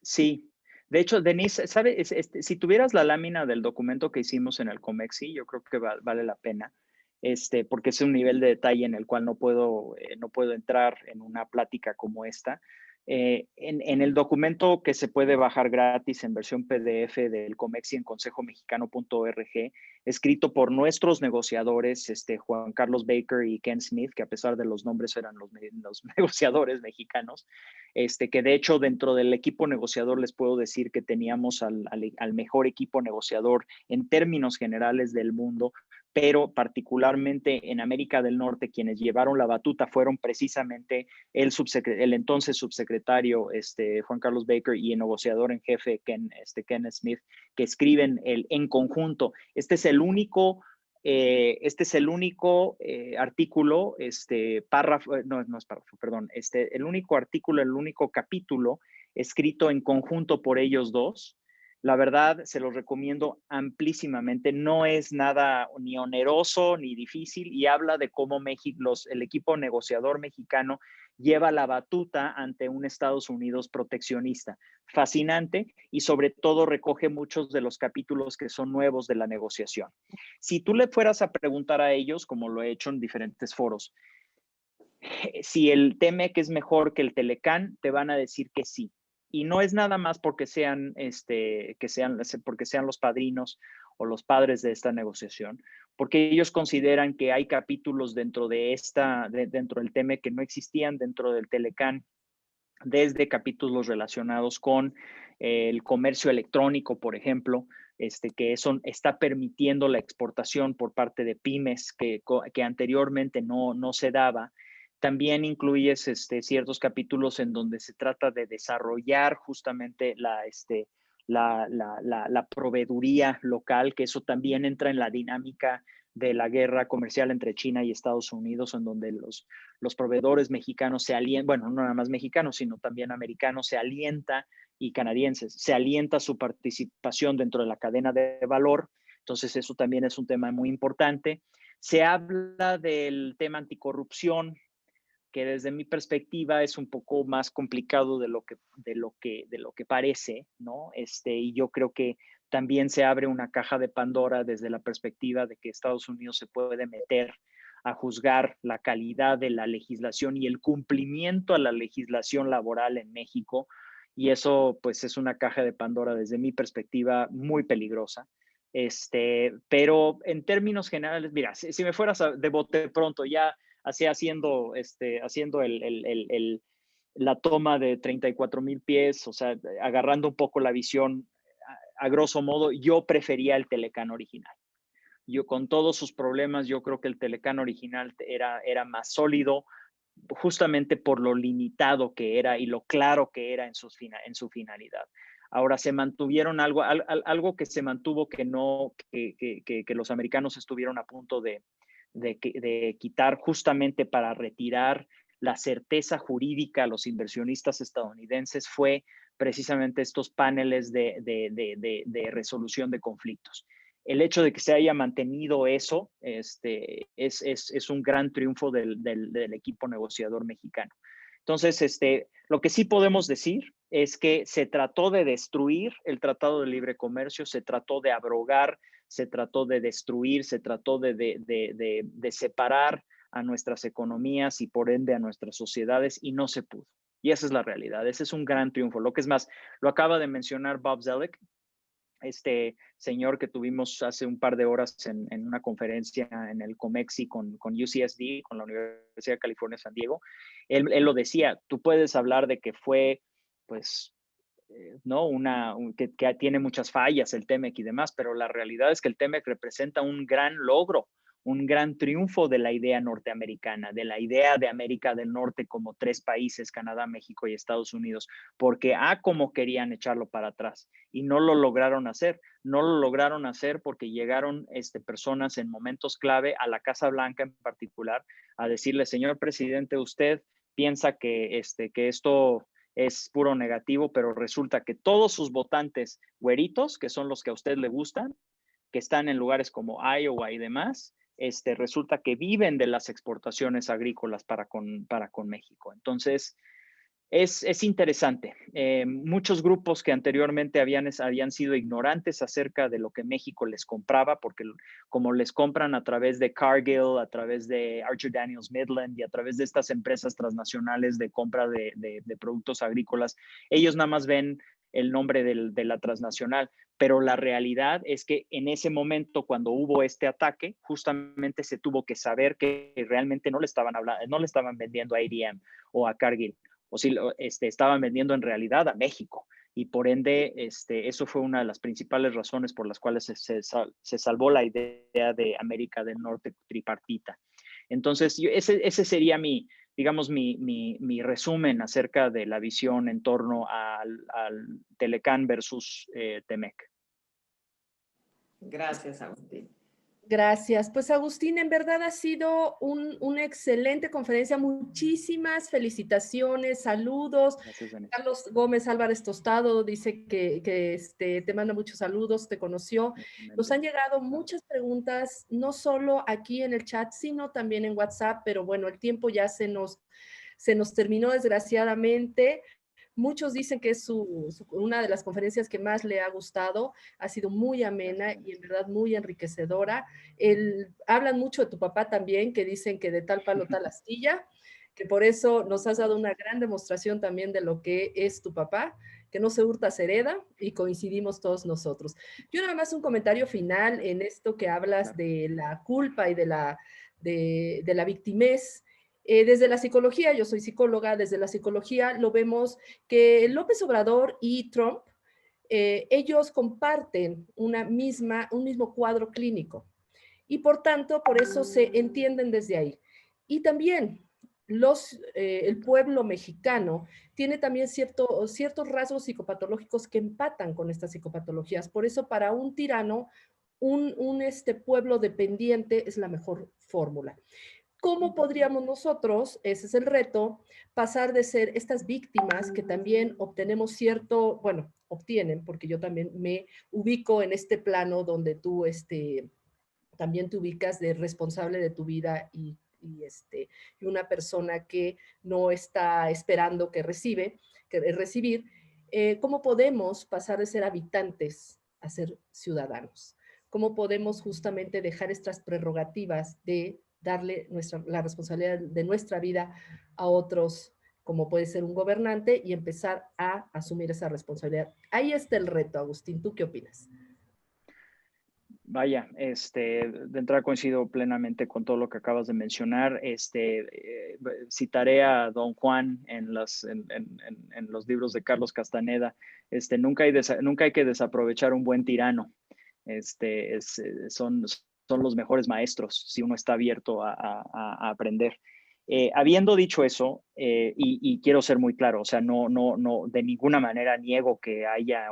Sí. De hecho, Denise, ¿sabes? Si tuvieras la lámina del documento que hicimos en el COMEXI, yo creo que vale la pena, porque es un nivel de detalle en el cual no puedo entrar en una plática como esta. En el documento que se puede bajar gratis en versión PDF del COMEXI en consejomexicano.org, escrito por nuestros negociadores, Juan Carlos Baker y Ken Smith, que a pesar de los nombres eran los negociadores mexicanos, que de hecho dentro del equipo negociador les puedo decir que teníamos al mejor equipo negociador en términos generales del mundo, pero particularmente en América del Norte quienes llevaron la batuta fueron precisamente el entonces subsecretario Juan Carlos Baker y el negociador en jefe Ken Smith, que escriben en conjunto. Este es el único artículo, párrafo, no es párrafo, perdón, el único artículo, el único capítulo escrito en conjunto por ellos dos. La verdad, se los recomiendo amplísimamente. No es nada ni oneroso ni difícil y habla de cómo el equipo negociador mexicano lleva la batuta ante un Estados Unidos proteccionista. Fascinante y sobre todo recoge muchos de los capítulos que son nuevos de la negociación. Si tú le fueras a preguntar a ellos, como lo he hecho en diferentes foros, si el TEMEC es mejor que el Telecán, te van a decir que sí. Y no es nada más porque sean los padrinos o los padres de esta negociación, porque ellos consideran que hay capítulos dentro del TEMEC que no existían dentro del Telecán, desde capítulos relacionados con el comercio electrónico, por ejemplo, que eso está permitiendo la exportación por parte de pymes que anteriormente no se daba. También incluyes ciertos capítulos en donde se trata de desarrollar justamente la proveeduría local, que eso también entra en la dinámica de la guerra comercial entre China y Estados Unidos, en donde los proveedores mexicanos se alientan, bueno, no nada más mexicanos, sino también americanos, se alienta, y canadienses, se alienta su participación dentro de la cadena de valor. Entonces, eso también es un tema muy importante. Se habla del tema anticorrupción, que desde mi perspectiva es un poco más complicado de lo que parece, ¿no? Y yo creo que también se abre una caja de Pandora desde la perspectiva de que Estados Unidos se puede meter a juzgar la calidad de la legislación y el cumplimiento a la legislación laboral en México. Y eso, pues, es una caja de Pandora desde mi perspectiva muy peligrosa. Pero en términos generales, mira, si me fueras de bote pronto, ya así haciendo la toma de 34,000 pies, o sea, agarrando un poco la visión a grosso modo, yo prefería el Telecán original. Yo, con todos sus problemas, yo creo que el Telecán original era más sólido, justamente por lo limitado que era y lo claro que era en su finalidad. Ahora, se mantuvieron algo que se mantuvo, que los americanos estuvieron a punto de quitar, justamente para retirar la certeza jurídica a los inversionistas estadounidenses, fue precisamente estos paneles de resolución de conflictos. El hecho de que se haya mantenido eso es un gran triunfo del equipo negociador mexicano. Entonces, lo que sí podemos decir es que se trató de destruir el Tratado de Libre Comercio, se trató de abrogar, se trató de destruir, se trató de separar a nuestras economías y por ende a nuestras sociedades, y no se pudo. Y esa es la realidad, ese es un gran triunfo. Lo que es más, lo acaba de mencionar Bob Zoellick, este señor que tuvimos hace un par de horas en una conferencia en el COMEXI con UCSD, con la Universidad de California, San Diego. Él lo decía, tú puedes hablar de que fue, pues, ¿no? Que tiene muchas fallas el TEMEC y demás, pero la realidad es que el TEMEC representa un gran logro, un gran triunfo de la idea norteamericana, de la idea de América del Norte como 3 países, Canadá, México y Estados Unidos, porque como querían echarlo para atrás y no lo lograron hacer. No lo lograron hacer porque llegaron personas en momentos clave a la Casa Blanca en particular a decirle, señor presidente, usted piensa que esto es puro negativo, pero resulta que todos sus votantes güeritos, que son los que a usted le gustan, que están en lugares como Iowa y demás, resulta que viven de las exportaciones agrícolas para con México. Entonces, es interesante. Muchos grupos que anteriormente habían sido ignorantes acerca de lo que México les compraba, porque como les compran a través de Cargill, a través de Archer Daniels Midland y a través de estas empresas transnacionales de compra de productos agrícolas, ellos nada más ven el nombre de la transnacional, pero la realidad es que en ese momento, cuando hubo este ataque, justamente se tuvo que saber que realmente no le estaban vendiendo a ADM o a Cargill, o si estaban vendiendo en realidad a México. Y por ende, eso fue una de las principales razones por las cuales se salvó la idea de América del Norte tripartita. Entonces, ese sería mi resumen acerca de la visión en torno al Telecán versus TEMEC. Gracias, Agustín. Gracias. Pues Agustín, en verdad ha sido una excelente conferencia. Muchísimas felicitaciones, saludos. Gracias, Denise. Carlos Gómez Álvarez Tostado dice que te manda muchos saludos, te conoció. Nos han llegado muchas preguntas, no solo aquí en el chat, sino también en WhatsApp, pero bueno, el tiempo ya se nos terminó desgraciadamente. Muchos dicen que es una de las conferencias que más le ha gustado, ha sido muy amena y en verdad muy enriquecedora. Hablan mucho de tu papá también, que dicen que de tal palo tal astilla, que por eso nos has dado una gran demostración también de lo que es tu papá, que no se hurta, se hereda, y coincidimos todos nosotros. Yo nada más un comentario final en esto que hablas de la culpa y de la victimez. Desde la psicología, yo soy psicóloga, desde la psicología lo vemos que López Obrador y Trump, ellos comparten un mismo cuadro clínico y por tanto, por eso se entienden desde ahí. Y también el pueblo mexicano tiene también ciertos rasgos psicopatológicos que empatan con estas psicopatologías. Por eso, para un tirano, un pueblo dependiente es la mejor fórmula. ¿Cómo podríamos nosotros, ese es el reto, pasar de ser estas víctimas que también obtenemos obtienen, porque yo también me ubico en este plano donde tú también te ubicas de responsable de tu vida y una persona que no está esperando recibir, ¿cómo podemos pasar de ser habitantes a ser ciudadanos? ¿Cómo podemos justamente dejar estas prerrogativas de darle la responsabilidad de nuestra vida a otros, como puede ser un gobernante, y empezar a asumir esa responsabilidad? Ahí está el reto, Agustín. ¿Tú qué opinas? Vaya, de entrada coincido plenamente con todo lo que acabas de mencionar. Citaré a Don Juan en los libros de Carlos Castaneda. Nunca hay que desaprovechar un buen tirano. Son los mejores maestros si uno está abierto a aprender. Habiendo dicho eso, y quiero ser muy claro, o sea, no, de ninguna manera niego que haya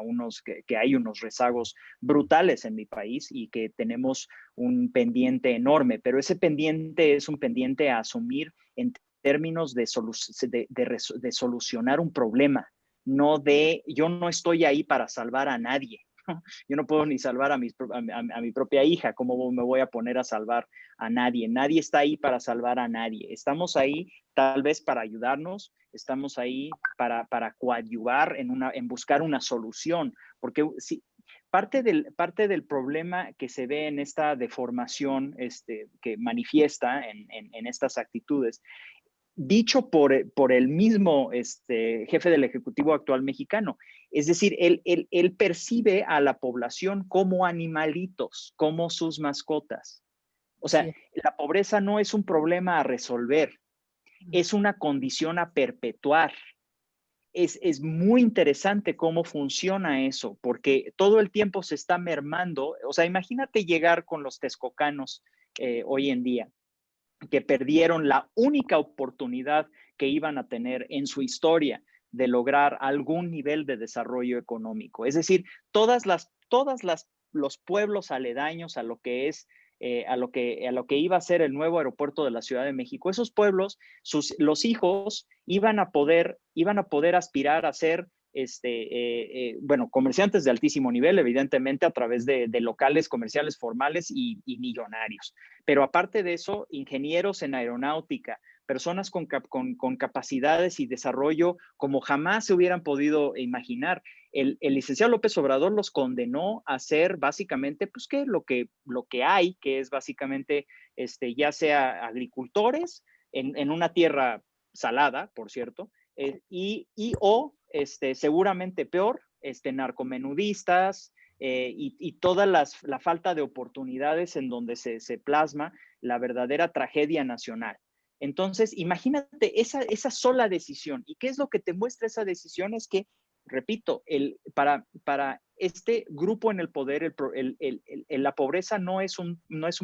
que hay unos rezagos brutales en mi país y que tenemos un pendiente enorme, pero ese pendiente es un pendiente a asumir en términos de solucionar un problema, yo no estoy ahí para salvar a nadie. Yo no puedo ni salvar a mi propia hija. ¿Cómo me voy a poner a salvar a nadie? Nadie está ahí para salvar a nadie. Estamos ahí tal vez para ayudarnos, estamos ahí para coadyuvar en buscar una solución, porque si, parte del problema que se ve en esta deformación que manifiesta en estas actitudes, dicho por el mismo jefe del Ejecutivo actual mexicano. Es decir, él percibe a la población como animalitos, como sus mascotas. O sea, sí, la pobreza no es un problema a resolver, es una condición a perpetuar. Es muy interesante cómo funciona eso, porque todo el tiempo se está mermando. O sea, imagínate llegar con los texcocanos hoy en día, que perdieron la única oportunidad que iban a tener en su historia de lograr algún nivel de desarrollo económico. Es decir, los pueblos aledaños a lo que es a lo que iba a ser el nuevo aeropuerto de la Ciudad de México, esos pueblos, los hijos iban a poder aspirar a ser comerciantes de altísimo nivel, evidentemente a través de locales comerciales formales y millonarios. Pero aparte de eso, ingenieros en aeronáutica, personas con capacidades y desarrollo como jamás se hubieran podido imaginar. El licenciado López Obrador los condenó a ser básicamente, pues, lo que hay, que es básicamente, ya sea agricultores en una tierra salada, por cierto, seguramente peor, narcomenudistas, y toda la falta de oportunidades en donde se plasma la verdadera tragedia nacional. Entonces, imagínate esa sola decisión. ¿Y qué es lo que te muestra esa decisión? Es que, repito, para este grupo en el poder, la pobreza no es un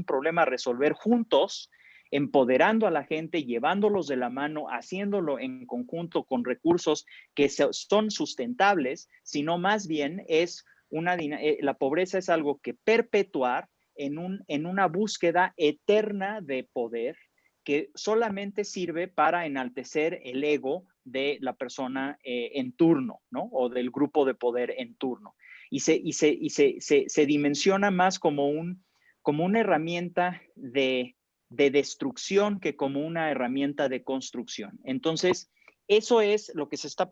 problema a resolver juntos, empoderando a la gente, llevándolos de la mano, haciéndolo en conjunto con recursos que son sustentables, sino más bien es la pobreza es algo que perpetuar en una búsqueda eterna de poder que solamente sirve para enaltecer el ego de la persona en turno, ¿no? O del grupo de poder en turno. Y se dimensiona más como una herramienta de destrucción que como una herramienta de construcción. Entonces, eso es lo que se está...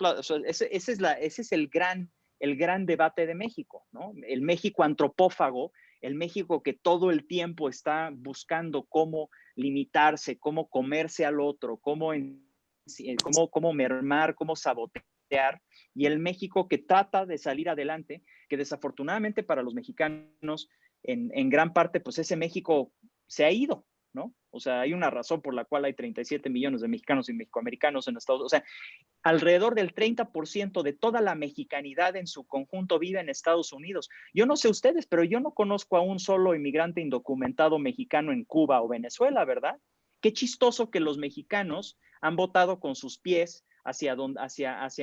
Ese es el gran debate de México, ¿no? El México antropófago, el México que todo el tiempo está buscando cómo limitarse, cómo comerse al otro, cómo mermar, cómo sabotear, y el México que trata de salir adelante, que desafortunadamente para los mexicanos, en gran parte, pues ese México se ha ido, ¿no? O sea, hay una razón por la cual hay 37 millones de mexicanos y mexicoamericanos en Estados Unidos. O sea, alrededor del 30% de toda la mexicanidad en su conjunto vive en Estados Unidos. Yo no sé ustedes, pero yo no conozco a un solo inmigrante indocumentado mexicano en Cuba o Venezuela, ¿verdad? Qué chistoso que los mexicanos han votado con sus pies hacia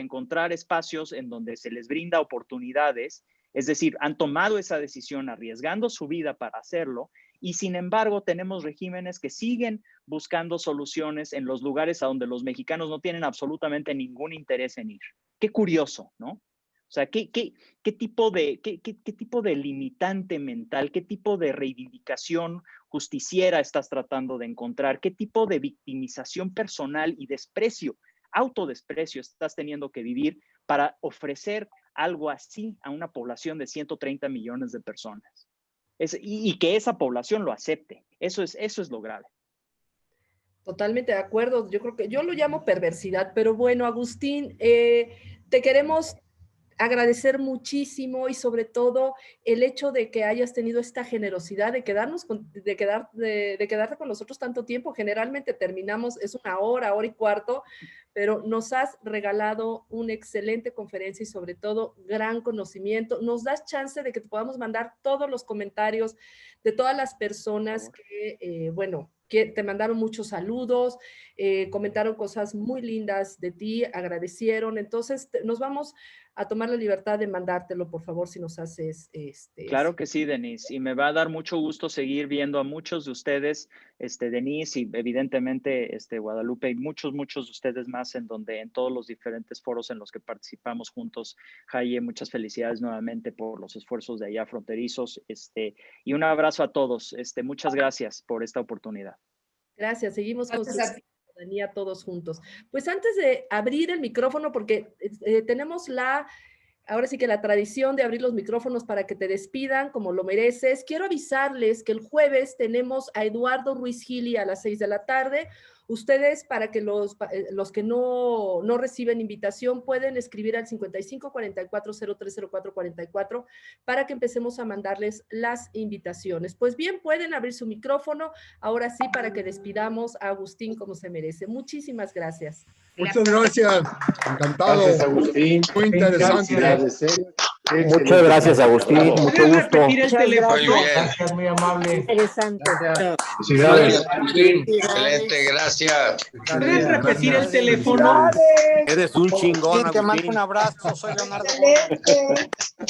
encontrar espacios en donde se les brinda oportunidades, es decir, han tomado esa decisión arriesgando su vida para hacerlo, y sin embargo tenemos regímenes que siguen buscando soluciones en los lugares a donde los mexicanos no tienen absolutamente ningún interés en ir. Qué curioso, ¿no? O sea, ¿qué tipo de limitante mental, qué tipo de reivindicación justiciera estás tratando de encontrar? ¿Qué tipo de victimización personal y desprecio, autodesprecio estás teniendo que vivir para ofrecer algo así a una población de 130 millones de personas? Y que esa población lo acepte. Eso es lo grave. Totalmente de acuerdo. Yo creo que yo lo llamo perversidad, pero bueno, Agustín, te queremos agradecer muchísimo y sobre todo el hecho de que hayas tenido esta generosidad de quedarte con nosotros tanto tiempo. Generalmente terminamos, es una hora y cuarto, pero nos has regalado una excelente conferencia y sobre todo gran conocimiento. Nos das chance de que te podamos mandar todos los comentarios de todas las personas que, que te mandaron muchos saludos, comentaron cosas muy lindas de ti, agradecieron. Entonces, nos vamos a tomar la libertad de mandártelo, por favor, si nos haces... Claro que sí, Denise, y me va a dar mucho gusto seguir viendo a muchos de ustedes, Denise, y evidentemente Guadalupe, y muchos de ustedes más en todos los diferentes foros en los que participamos juntos. Jaye, muchas felicidades nuevamente por los esfuerzos de allá fronterizos, y un abrazo a todos. Muchas gracias por esta oportunidad. Gracias, seguimos con ciudadanía todos juntos. Pues antes de abrir el micrófono, porque tenemos ahora sí que la tradición de abrir los micrófonos para que te despidan como lo mereces, quiero avisarles que el jueves tenemos a Eduardo Ruiz Gili a las 6 de la tarde. Ustedes, para que los que no reciben invitación, pueden escribir al 5544030444 para que empecemos a mandarles las invitaciones. Pues bien, pueden abrir su micrófono, ahora sí, para que despidamos a Agustín como se merece. Muchísimas gracias. Muchas gracias, encantado. Gracias, Agustín. Muy interesante. Muchas gracias, Agustín. Mucho gusto. Muy bien. Gracias, muy amable. Interesante. Gracias, Agustín. Excelente, gracias. ¿Puedes repetir el teléfono? Eres un chingón, Te mando Agustín. un abrazo, soy Leonardo. Qué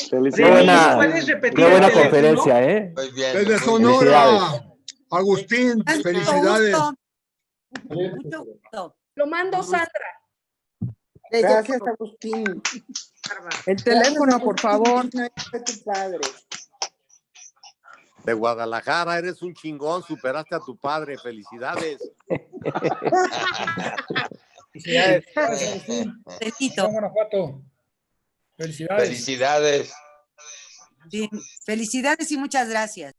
¿Puedes repetir qué el buena teléfono? conferencia, ¿eh? Muy bien. Desde muy Sonora, Agustín, Mucho felicidades. gusto. Mucho gusto. Lo mando, Sandra. Gracias, Agustín. El teléfono, por favor. Tu padre. De Guadalajara, eres un chingón, superaste a tu padre. Felicidades. Felicidades. Besito. Guanajuato. Felicidades. Felicidades. Sí, felicidades y muchas gracias.